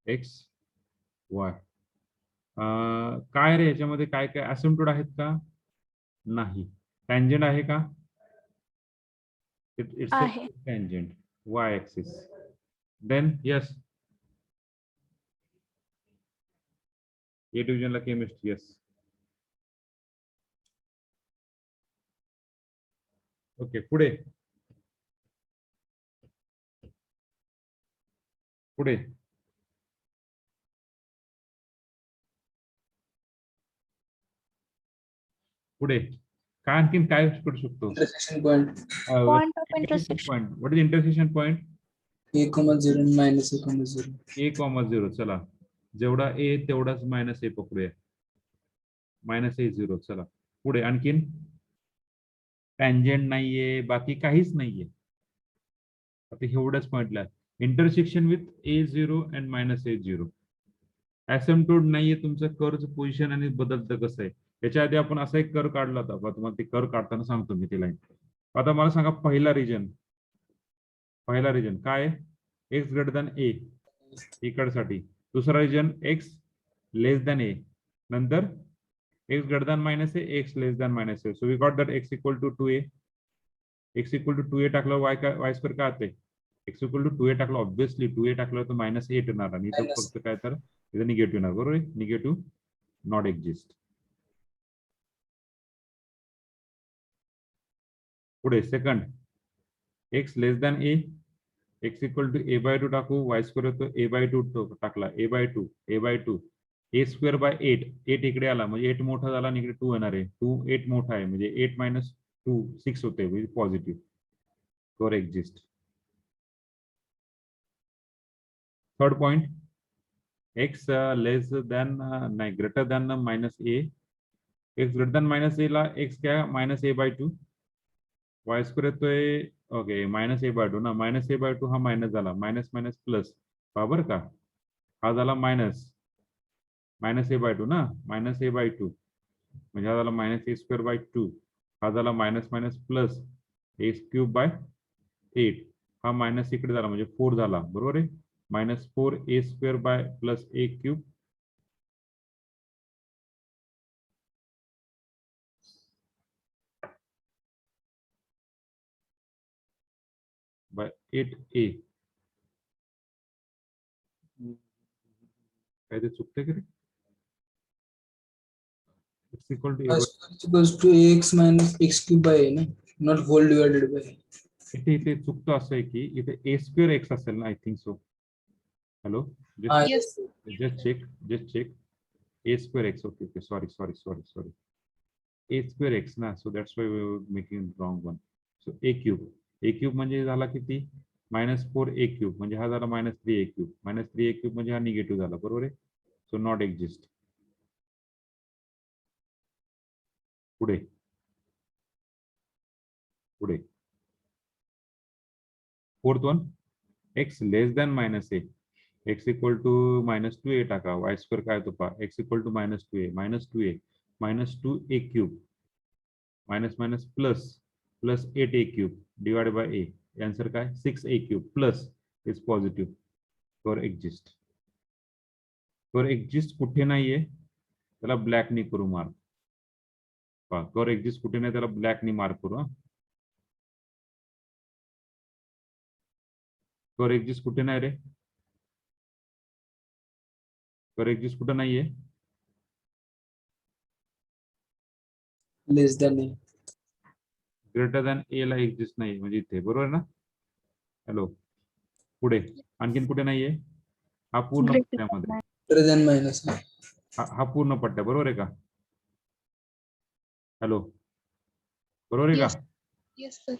एक्स वाय. काय रे याच्यामध्ये काय काय असिम्प्टोड आहेत का? नाही. टँजंट आहे का? इट्स आहे. टँजंट वाय ऍक्सिस. देन यस, ए डिव्हिजनला केमिस्ट्री. यस. ओके. पुढे पुढे पुढे काय आणखीन काय करू शकतो? Intersection point Point of intersection. Point. What is intersection point? a, 0 minus a, 0. a,0. चला, जेवढा ए तेवढाच मायनस ए पकडूया. -a0. चला पुढे आणखीन. टँजंट नाहीये, बाकी काहीच नाहीये. आता एवढ्याच पॉइंटला intersection with a0 and -a0. ऍसिम्प्टोट नाहीये. तुमचं कर्वचं पोझिशन आणि बदलतं कसं आहे. याच्या आधी आपण असा एक कर्व काढला होता. तुम्हाला ते कर्व काढताना सांगतो मी ती लाईन. आता मला सांगा, पहिला रिजन काय आहे? एक्स ग्रेटर दॅन ए इकडसाठी. दुसरा region x less than a. नंतर x greater than -a, x less than -a. So we got that x equal to 2a. X equal to 2a टाकलं, वाय square काय होते? X equal to 2a टाकलं, obviously 2a टाकलं तर -8 येणार, आणि इथं फक्त काय तर इथं निगेटिव्ह येणार. बरोबर आहे. Negative not exist. पुढे second, x less than a, x equal to a/2 टाकू, वाय स्क्वेअर होतो a/2 टाकला, a/2 a स्क्वेअर बाय 8 इकडे आला म्हणजे 8 मोठा झाला आणि इकडे 2 येणार आहे. 8 मोठा आहे म्हणजे 8 - 2 6 होते म्हणजे पॉझिटिव्ह. कर exist. Third point, x less than नाही greater than -a. X greater than -a ला एक्स काय -a/2. वाय स्क्वेअर येतोय ओके -a/2 ना. -a/2 हा मायनस झाला, मायनस मायनस प्लस. बरोबर का? हा झाला -a/2 ना, -a/2 म्हणजे हा झाला -a²/2. हा झाला मायनस मायनस प्लस a³/8. हा मायनस इकडे झाला म्हणजे 4 झाला. बरोबर आहे. -4 a² + a³ by 8a. काय ते चुकते की x equal to a. Equals to ax minus x cube by a, no? Not whole divided by. इथे चुकतं असं आहे की इथे a² x असेल ना. I think so. Hello, Yes. Just check. a square x. Okay, okay, sorry. A square x ना, so that's why we were making wrong one. So a cube म्हणजे झाला किती -4a³ म्हणजे हा झाला -3a³ -3a³ म्हणजे हा निगेटिव्ह झाला, बरोबर आहे. So not exist. पुढे fourth one x less than -a, x equal to -2a टाका, y स्क्वेअर काय होतो पहा, x equal to -2a -2a³ minus plus 8a³ divide by a, answer काय 6a³ प्लस इज पॉझिटिव्ह. कर exist कुठे नाहीये, त्याला ब्लॅकनी करू मार्क. पहा कर एक्झिस्ट कुठे नाही, त्याला ब्लॅकनी मार्क करू. हा, कर एक्झिस्ट कुठे नाही रे, कर एक्झिस्ट कुठे नाहीये, लेस दॅन ए. ग्रेटर दॅन ए ला एक्झिस्ट नाही म्हणजे इथे, बरोबर ना. हॅलो, पुढे आणखीन कुठे नाहीये, हा पूर्ण Greater पट्ट्यामध्ये, ग्रेटर दॅन मायनस ए. हा पूर्ण पट्ट्या, बरोबर आहे का. हॅलो, बरोबर आहे Yes. का. Yes, sir.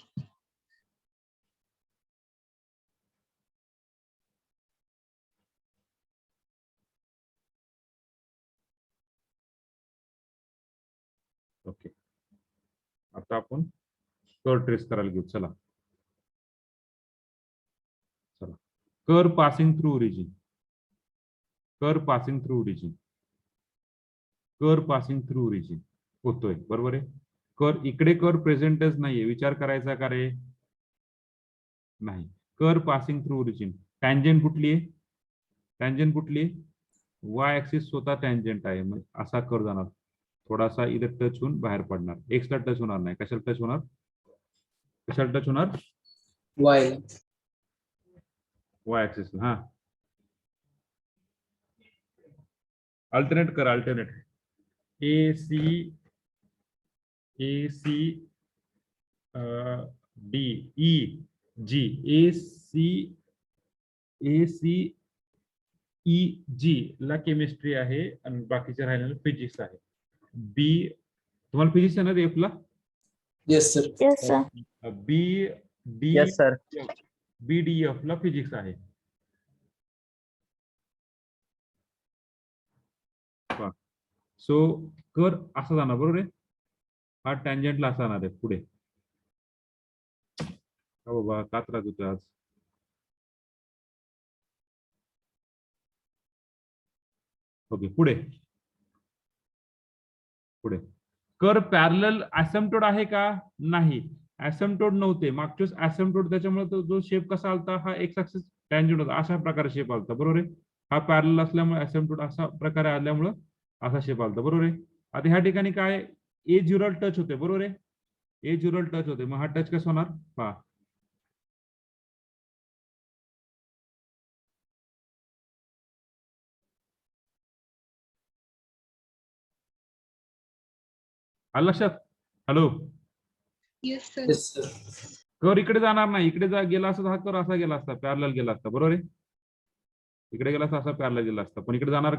ओके, आता आपण कर ट्रेस करायला घेऊ. चला कर पासिंग थ्रू ओरिजिन, कर पासिंग थ्रू ओरिजिन होतोय, बरोबर आहे. कर इकडे कर प्रेझेंटच नाहीये, विचार करायचा का रे, नाही. कर पासिंग थ्रू ओरिजिन, टँजंट कुठली आहे, वाय ऍक्सिस स्वतः टँजंट आहे, मग असा कर जाणार, थोडासा इथं टच होऊन बाहेर पडणार, एक्स ला टच होणार नाही. कशाला टच होणार, वाय वाय ऍक्सिस. हा, अल्टरनेट कर, ए सी डी ई जी, ए सी ई जी ला केमिस्ट्री आहे आणि बाकीचे राहिलेलं फिजिक्स आहे. बी, तुम्हाला फिजिक्स आहे ना एफ ला. Yes sir. Yes, sir. B D yes sir. BDF ला फिजिक्स आहे. सो कर असा जाणार, बरोबर आहे. हा टँजंटला असा जाणार आहे पुढे. हो बाबा, का त्रास होतोय आज. ओके, पुढे कर पॅरलल असिम्प्टोड आहे का, नाही. असिम्प्टोड नव्हते मागच्या असिम्प्टोड, त्याच्यामुळे तो जो शेप कसा आलता, हा एक्स ऍक्सिस टँजंट होता, अशा प्रकारे शेप आलता, बरोबर आहे. हा पॅरलल असल्यामुळे असिम्प्टोड असा प्रकारे आल्यामुळे असा शेप आलता, बरोबर आहे. आता ह्या ठिकाणी काय ए ज्युरल टच होते, बरोबर आहे. ए ज्युरल टच होते, मग हा टच कसा होणार पहा. आलं लक्षात. Hello, Yes, sir. Yes sir. कर इकडे जाणार नाही, इकडे गेला असता हा कर असा गेला असता, पॅरलल गेला असता, बरोबर आहे. इकडे गेला असता असा पॅरलल गेला असता, पण इकडे जाणार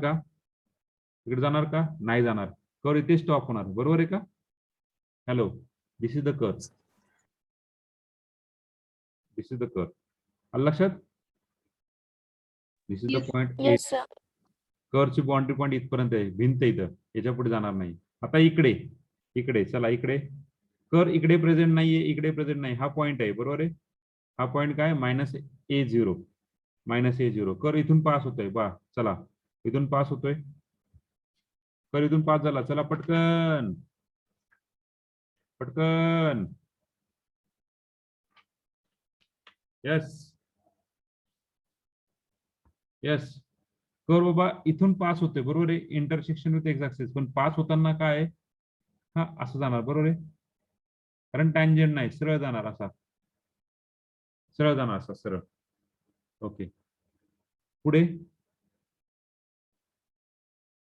का, नाही जाणार. कर इथे स्टॉप होणार, बरोबर आहे का. हॅलो, दिस इज द कर, आलं लक्षात. This is the Yes. Point. Yes, sir. करची बाउंड्री पॉईंट इथपर्यंत आहे, भिंत इथं, याच्या पुढे जाणार नाही. आता इकडे चला, इकडे कर इकडे प्रेझेंट नाहीये, इकडे प्रेझेंट नाही, हा पॉइंट आहे, बरोबर आहे. हा पॉइंट काय -a0 कर इथून पास होतोय बा. चला इथून पास होतोय, कर इथून पास झाला. चला पटकन येस कर बाबा, इथून पास होते, बरोबर आहे. इंटरसेक्शन विथ एक्स ऍक्सिस, पण पास होताना काय आहे, हा असं जाणार, बरोबर आहे. कारण टँजंट नाही, सरळ जाणार असा, सरळ. ओके, पुढे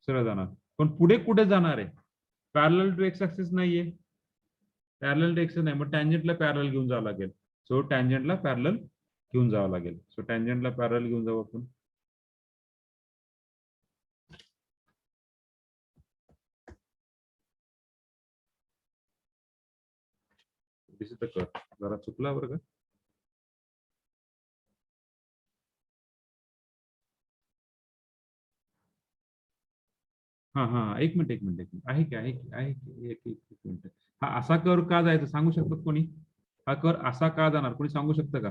सरळ जाणार, पण पुढे कुठे जाणार आहे, पॅरलल टू एक्स ऍक्सिस नाहीये, मग टँजंटला पॅरलल घेऊन जावं लागेल. सो टँजंटला पॅरलल घेऊन जावं लागेल. आपण दिस इज द कर्व. जरा चुकला बरं का. हा हा एक मिनिट आहे की एक मिनिट. हा असा कर्व का जायचं सांगू शकतात कोणी? हा कर्व असा का जाणार कोणी सांगू शकतं का?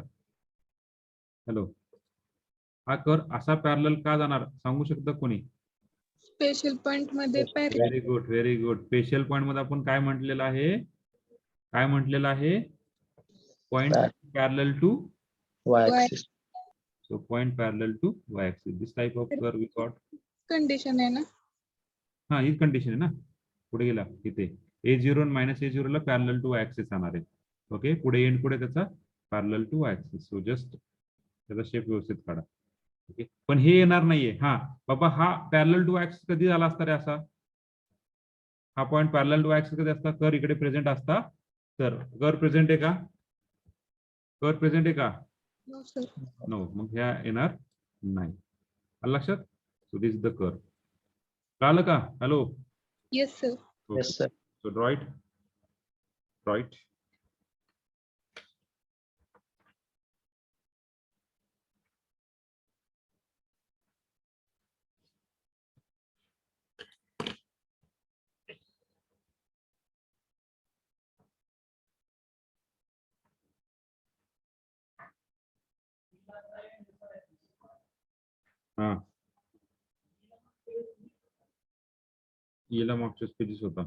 हॅलो, हा कर्व असा पॅरलल का जाणार सांगू शकतं कोणी? स्पेशल पॉइंट मध्ये very good very good. Special point मध्ये आपण काय म्हटलेलं आहे? काय म्हटलेलं आहे? Point parallel to Y Y. axis. so point parallel to y axis. This type of curve we got. Condition आहे ना. हा ही कंडिशन आहे ना. पुढे गेला इथे a0 आणि -a0 ला पॅरलल टू y axis जाणार आहे. ओके, पुढे एंड पुढे त्याचा parallel to y axis. So just त्याचा शेप व्यवस्थित काढा. ओके, पण हे येणार नाहीये. हा बाबा, हा पॅरलल टू y axis कधी झाला असता रे असा? हा point parallel to y axis कधी असता? कर इकडे प्रेझेंट असता तर. कर प्रेझेंट आहे का? कर प्रेझेंट आहे का? No sir. नो. मग ह्या येणार नाही. आलं लक्षात? So this is the curve. कळालं का? Hello. Yes sir. Yes, sir. So draw it. Draw it. हा, याला मागच्याच पेजेस होता.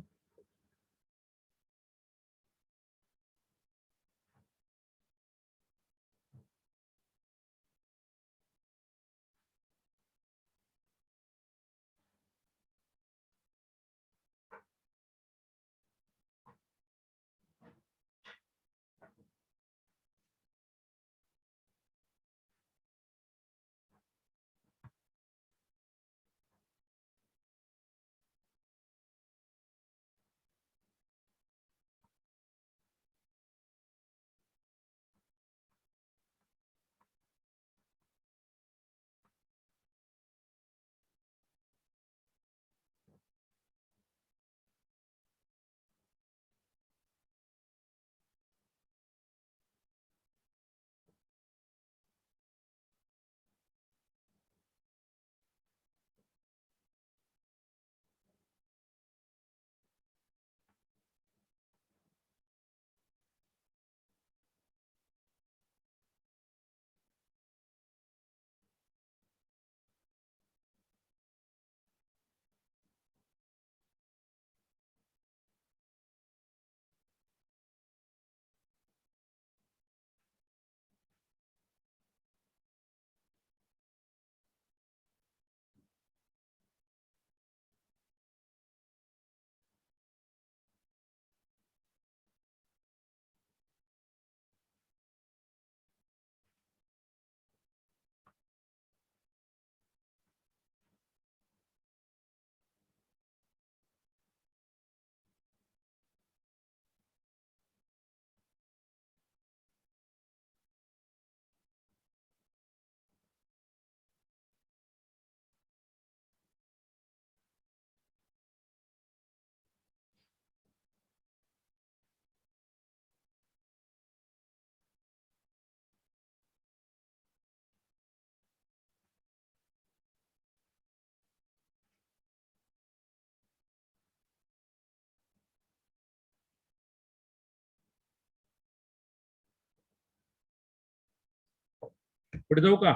पुढे जाऊ का?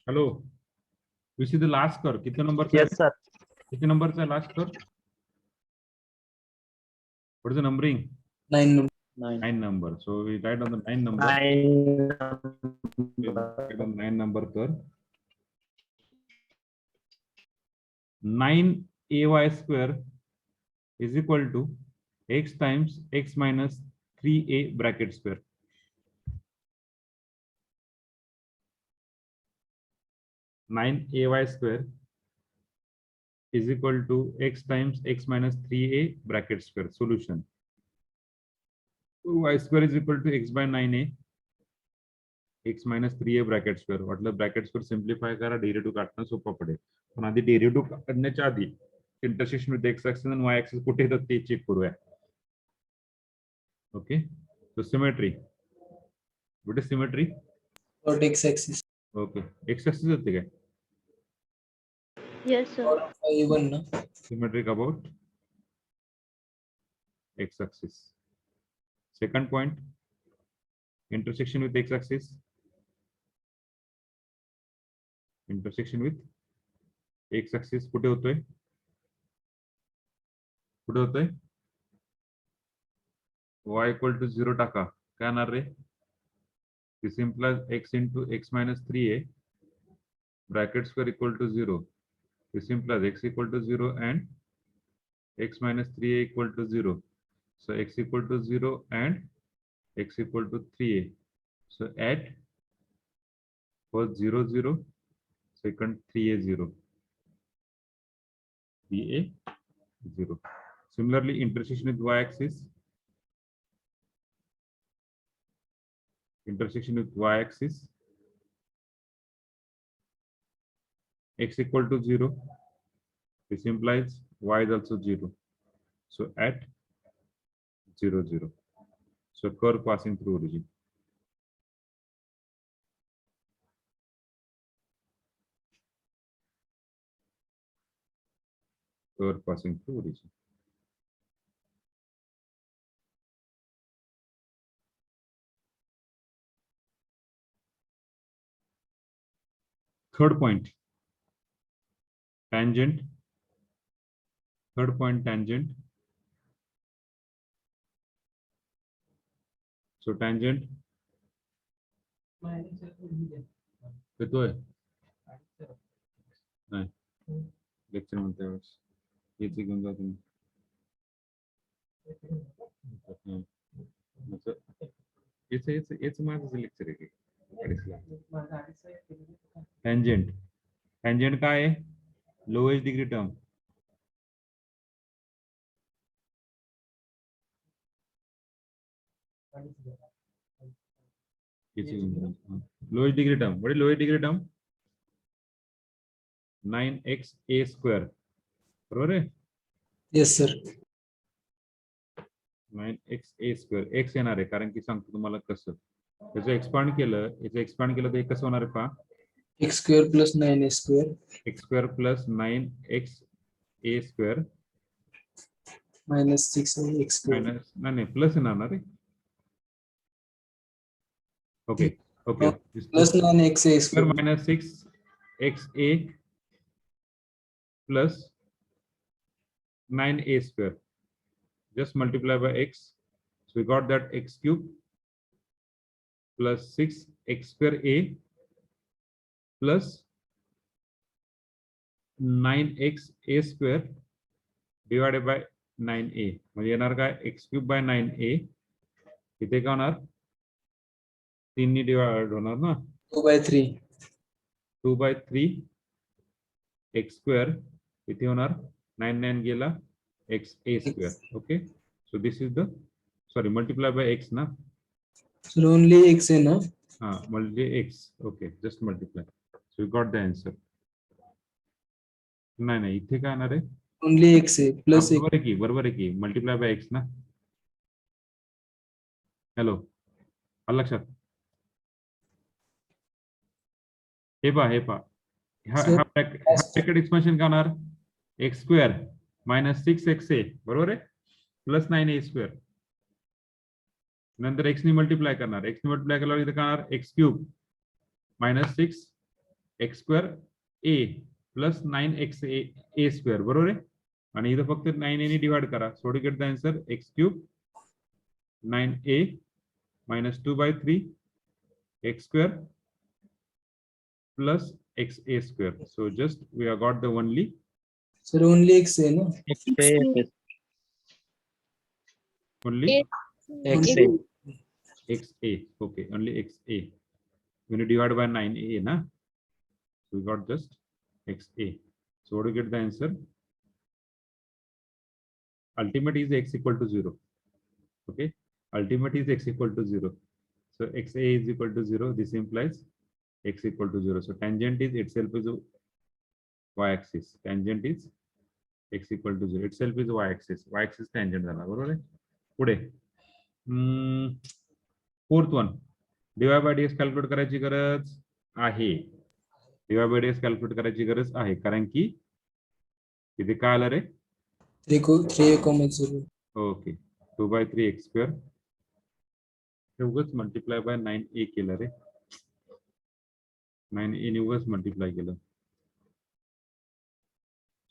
Hello, which is the last कर. किती नंबरचा Yes, sir. किती नंबरचा लास्ट कर? What is the numbering? 9 number. 9 number. So we write on the 9 number. 9 number curve. 9ay square is equal to x times x minus 3a bracket square. 9ay square is equal to x times x minus 3a bracket square. Solution. Y square is equal to x by 9a x minus 3a bracket square. वाटलं bracket square simplify करा, derivative काढणं सोपं पडेल. पण आधी derivative काढण्याच्या आधी intersection with x axis आणि वाय ऍक्सिस कुठे येतात ते चेक करूया. Okay, so symmetry. What is symmetry? Plot x-axis. Okay, x-axis होते काय? Yes, sir. Or even ना. Symmetric about x-axis. Second point, intersection with x-axis. Intersection with x-axis कुठे होतोय? कुठे होतोय? y equal to 0 टाका. काय येणार रे? This implies x into x minus 3a bracket square equal to 0. This implies x equal to 0 and x minus 3a equal to 0. So x equal to 0 and x equal to 3a. So at first 0 0, second 3a 0. 3a 0. Similarly, intersection with y-axis. Intersection with y-axis. X equal to 0. This implies y is also 0. So at 0 0. So curve passing through origin. Curve passing through origin. Third point, tangent. Third point, tangent. So tangent. येतोय नाही lecture म्हणते वेळेस याचे घेऊन जा तुम्ही याचं माझं लेक्चर आहे tangent. Tangent काय आहे? Lowest degree term. Lowest degree term. What is lowest degree term? 9xa square. बरोबर आहे? Yes, sir. 9xa square. x येणार आहे कारण की सांगतो तुम्हाला कसं. याचं एक्सपांड केलं तर हे कसं होणार आहे पहा? X square plus 9a square. x square plus 9xa square Minus 6x square. minus नाही प्लस येणार ना रे. Okay. This Plus 9xa square square. minus 6xa plus 9a square. Just multiply by x. So we got that x cube plus 6x square a plus 9x a square divided by 9a. म्हणजे येणार काय? x cube by 9a. इथे काय होणार? 3 नी divide होणार ना? 2/3. 2/3 x square. इथे होणार 9 9 गेला x a square. Okay. So this is the multiply by x na. So only x है ना? Multiply x. Okay, just multiply. So we got the answer. नाही इथे काय येणार आहे? Only x है plus x. बरोबर आहे की multiply by x ना. हॅलो आलं लक्षात? हे पहा हा ब्रॅकेट एक्सपान्शन काय होणार? x स्क्वेअर minus 6xa बरोबर आहे प्लस 9a स्क्वेअर नंतर x ने मल्टिप्लाय करणार x ने मल्टिप्लाय केल्यावर इथे काय होणार x cube minus 6x square a plus 9xa square बरोबर आहे आणि इथे फक्त 9a ने डिवाइड करा. So to get the answer x cube 9a minus 2/3 x square plus xa square. So just we have got the only. Sir only x है ना? Only XA. xa. Okay, only xa. When you divide by 9a, na? So we got just xa. So what do you get the answer? Ultimate is x equal to 0. Okay, ultimate is x equal to 0. So xa is equal to 0. This implies x equal to 0. So tangent is itself is y-axis. Tangent is x equal to 0. Itself is y-axis. Y-axis tangent झाला बरोबर आहे. पुढे fourth one, dy by dx calculate करायची गरज आहे. Dy by dx calculate करायची गरज आहे, कारण की इथे काय आलं रे? 3a, 0. Okay, 2/3 x². उगाच मल्टिप्लाय बाय 9a केलं रे. 9a ने उगाच मल्टिप्लाय केलं.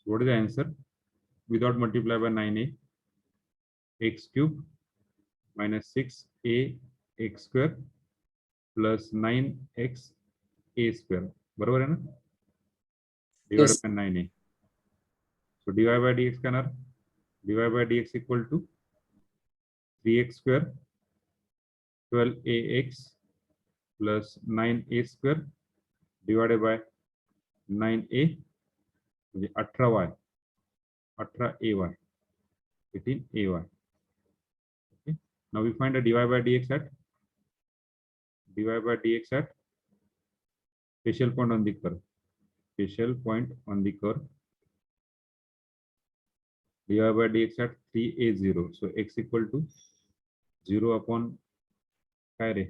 What is the answer? Without multiply by 9a, x³ minus 6a x² plus 9x a². बरोबर आहे ना? Divided Yes. by 9a. So dy by dx काय होणार? dy by dx equal to 3x² 12ax plus 9a² divided by 9a म्हणजे 18y 18ay 18ay. Okay. Now we find a dy by dx at special point on the curve. Special point on the curve. Dy by dx at 3a0. So x equal to 0 upon काय रे?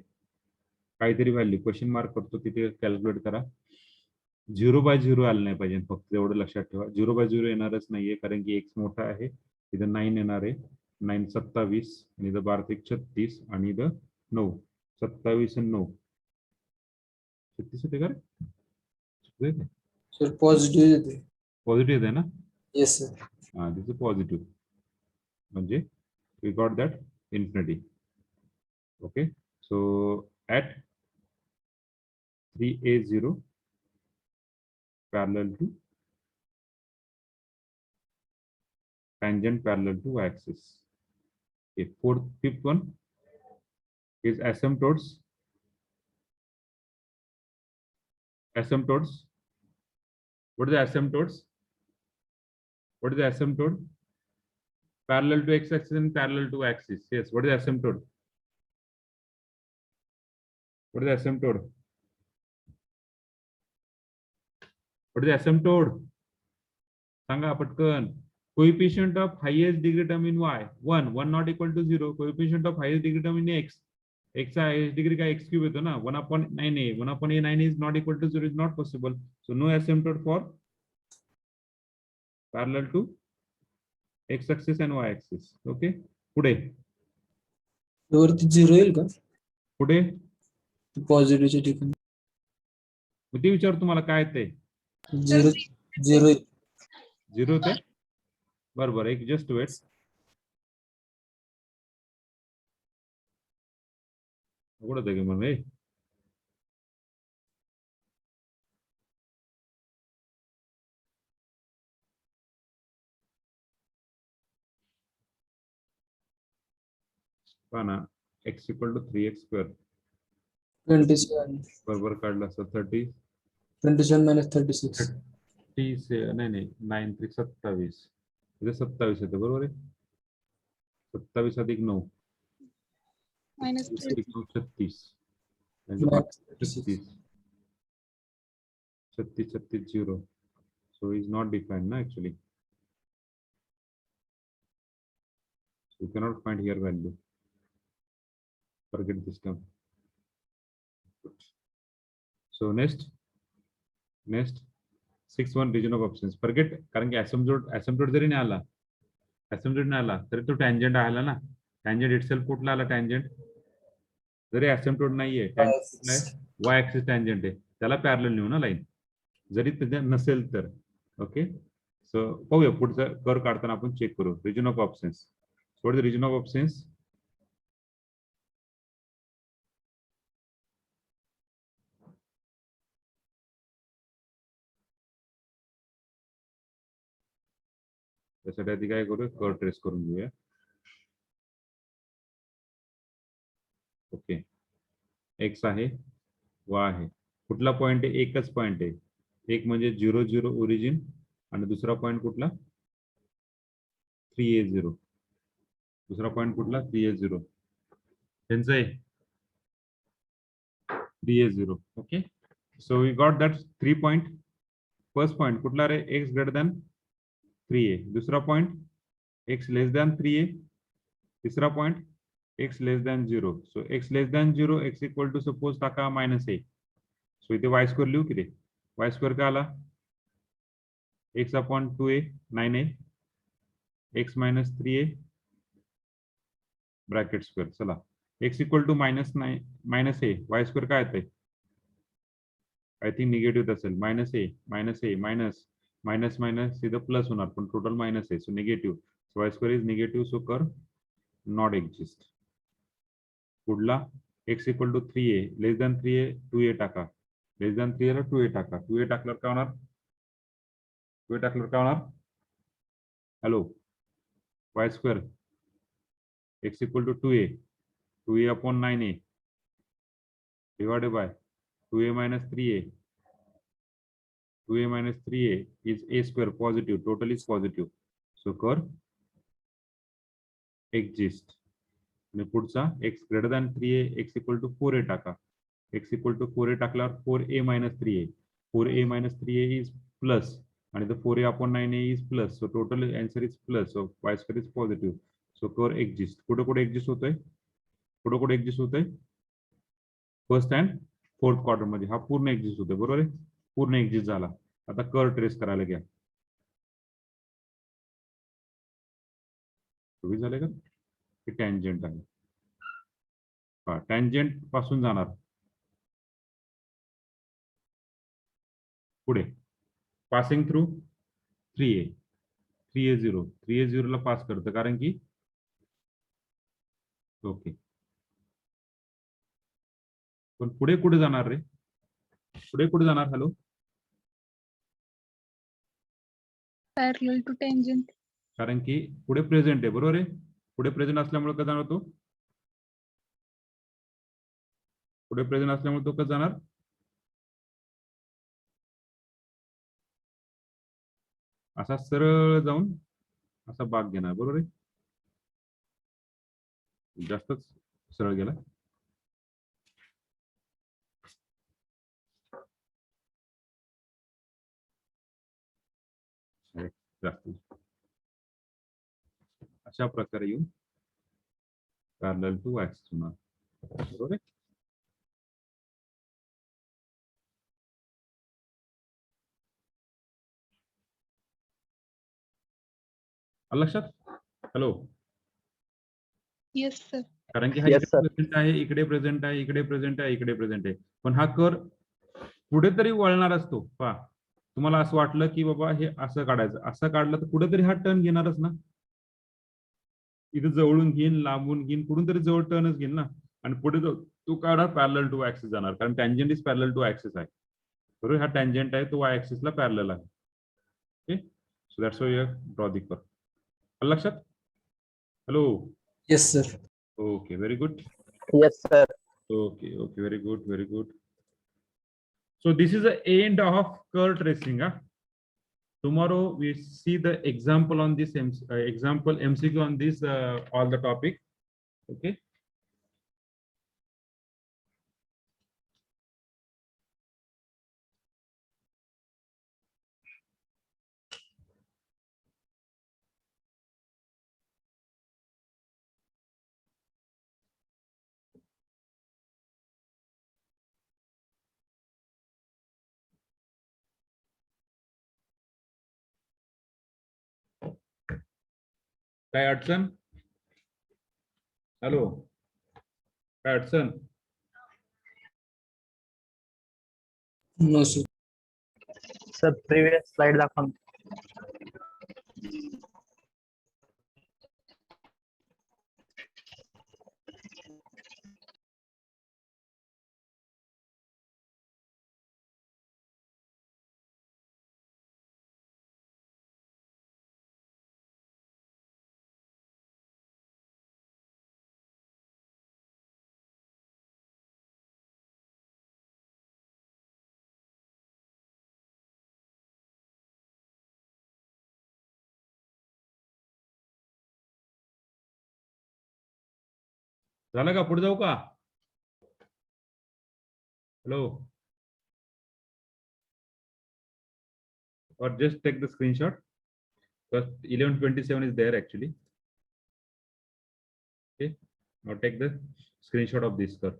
काहीतरी value question mark करतो तिथे calculate करा. 0/0 आलं नाही पाहिजे, फक्त एवढं लक्षात ठेवा. 0/0 येणारच नाहीये, कारण की x मोठा आहे. इथं 9 येणार आहे. 9 27 आणि इथं 12 36 आणि इथं 9 27 आणि 9 36 होते का रे? Sir, positive. पॉझिटिव्ह आहे ना? Yes, sir. हा, दिस इज पॉझिटिव्ह, म्हणजे we got that infinity. Okay, so at 3a0 parallel to tangent parallel to y-axis. Okay, fifth one is asymptotes. Asymptotes. What is the asymptotes? What is the asymptote? Parallel to x-axis and parallel to axis. Yes. What is the asymptote? What is the asymptote? What is the asymptote? सांगा पटकन. Coefficient of highest degree term in y 1 not equal to 0. Coefficient of highest degree term in x चा highest degree का x³ येतो ना. 1/9a 1/a 9 is not equal to 0 is not possible. So no asymptote for parallel to x-axis and y-axis. Okay. पुढे वरती 0 येईल का? पुढे पॉझिटिव्हच्या ठिकाणी ते विचार तुम्हाला काय ते 0 0 0 ते बरोबर. एक जस्ट वेट. कुठं ते म्हणजे ना x equal to 3x². 27 बरोबर काढला असं 30 27 minus 36 30 नाही 9 3 27 इथे 27 येतं बरोबर आहे. 27 अधिक 9 minus 30. 36 minus 36 36 0. So is not defined na actually. So you cannot find here value. Forget this term. So next 6-1 region of options. Forget, कारण की asymptote जरी नाही आला, asymptote नाही आला तरी तो tangent आला ना. Tangent itself कुठला आला? tangent जरी asymptote नाहीये, y axis tangent आहे, त्याला पॅरलल नेऊ ना लाईन, जरी तिथे नसेल तर. ओके, सो पाहूया पुढचं कर्व काढताना आपण चेक करू. Region of options. What is the region of options? त्यासाठी आधी काय करूया, कर्व ट्रेस करून घेऊया. ओके, एक्स आहे, वाय आहे. कुठला पॉइंट आहे? एकच पॉइंट आहे. एक म्हणजे 0 0 ओरिजिन आणि दुसरा पॉइंट कुठला? 3a0. दुसरा पॉइंट कुठला? 3a0. त्यांचं आहे 3a0. Okay, so we got that 3 point. First point कुठला रे? X greater than 3a. दुसरा point x less than 3a. तिसरा point x less than 0. So x less than 0, x equal to suppose टाका minus a. So इथे y square लिहू किती? Y square काय आला? x upon 2a 9a x minus 3a bracket square. चला x equal to minus a y square काय येते? I think negative असेल. minus a minus इथं प्लस होणार पण टोटल मायनस आहे. So negative. y square is negative. So curve not exist. पुढला x equal to 3a less than 3a 2a टाका. Less than 3a ला 2a टाका. 2a टाकल्यावर काय होणार? 2a टाकल्यावर काय होणार? Hello y square x equal to 2a upon 9a divided by 2a minus 3a. 2a minus 3a is a square positive. Total is positive. So कर exist. आणि पुढचा x greater than 3a x equal to 4a टाका. x equal to 4a टाकल्यावर 4a minus 3a. 4a minus 3a is plus. आणि the 4a upon 9a is plus. So total answer is plus. So y square is positive. So कर exist. कुठे कुठे exist होतोय? कुठे कुठे exist होतोय? First and fourth quarter मध्ये हा पूर्ण एक्झिस्ट होतोय. बरोबर आहे? पूर्ण एक्झिस्ट झाला. आता कर ट्रेस करायला घ्या. तुम्ही झाले का? हे टँजंट आहे. हा टँजंट पासून जाणार पुढे पासिंग थ्रू 3a 3a0 ला पास करतं कारण की ओके. पण पुढे कुठे जाणार रे? पुढे कुठे जाणार? Hello Parallel to tangent. कारण की पुढे प्रेझेंट आहे. बरोबर आहे? पुढे प्रेझेंट असल्यामुळे कसा जाणार तो? पुढे प्रेझेंट असल्यामुळे तो कसा जाणार? असा सरळ जाऊन असा भाग घेणार. बरोबर आहे? जास्तच सरळ गेला. जास्त अशा प्रकारे येऊन पॅरलल टू ऍक्सिस होणार. बरोबर आहे? लक्षात? Hello Yes, sir. कारण की हा Yes, इकडे sir. प्रेझेंट आहे, इकडे प्रेझेंट आहे, इकडे प्रेझेंट आहे, इकडे प्रेझेंट आहे. पण हा कर कुठेतरी वळणार असतो. पहा तुम्हाला असं वाटलं की बाबा हे असं काढायचं, असं काढलं तर कुठेतरी हा टर्न घेणारच ना. इथे जवळून घेईन, लांबून घेईन, कुठून तरी जवळ टर्नच घेईन ना. आणि पुढे तो काढा पॅरलल टू ऍक्सिस जाणार कारण tangent is parallel to axis आहे. बरोबर? हा टँजंट आहे तो वाय ऍक्सिसला पॅरलल आहे. Okay. So that's why you draw the curve. लक्षात? Hello Yes, sir. Okay very good. Yes, sir. Okay, very good. So this is the end of curve tracing. Tomorrow we see the example on this example MCQ on this all the topic. Okay. काय अडचण? Hello काय अडचण? No, sir. Sir, previous slide दाखवा. झालं का? पुढे जाऊ का? Hello or just take the screenshot because 11:27 is there actually. Okay. Now take the screenshot of this curve.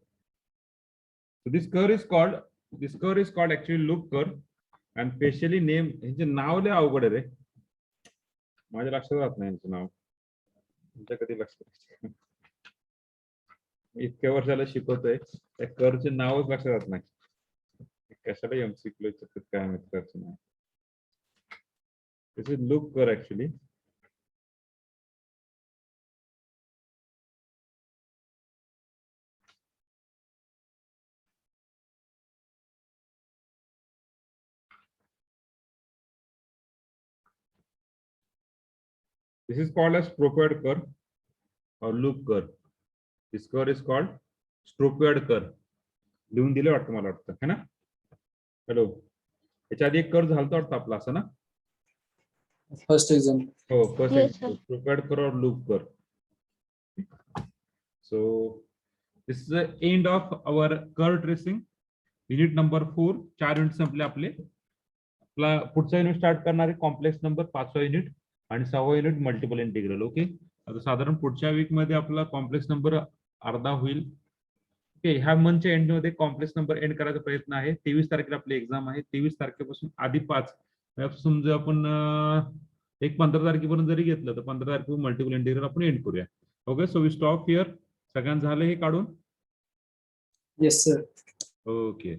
So this curve is called actually loop curve, and specially name ह्याचे नाव लय अवघड आहे रे. माझ्या लक्षात राहत नाही ह्याचं नाव. तुमच्या कधी लक्षात इतक्या वर्षाला शिकवतोय त्या कर्वचे नावच लक्षात राहत नाही. कशाला एमसीक्यू काय माहिती कर्वचं नाव. This is loop curve actually. This is called as stropiod curve or loop curve. This curve is called stropiod curve. लिहून दिलं वाटतं मला वाटतं है ना. हॅलो, याच्या आधी एक कर्व झालता वाटतं आपला असं ना. First exam. हो, first Yes, sir. stropiod curve or loop curve. So this is the end of our curve tracing. Unit number 4. 4 unit संपले आपले. आपला पुढचा युनिट स्टार्ट करणार आहे कॉम्प्लेक्स नंबर 5वा युनिट आणि 6वा युनिट मल्टिपल इंटिग्रल. ओके, आता साधारण पुढच्या वीक मध्ये आपला कॉम्प्लेक्स नंबर अर्धा होईल. ओके, ह्या मंथच्या एंड मध्ये कॉम्प्लेक्स नंबर एंड करायचा प्रयत्न आहे. 23 तारखेला आपली एक्झाम आहे. 23 तारखेपासून आधी 5 समजा आपण एक 15 तारखेपर्यंत जरी घेतलं तर 15 तारखेवर मल्टिपल इंटिग्रल आपण एंड करूया. Okay, so we stop here. सगळ्यांना झालं हे काढून? Yes sir. ओके.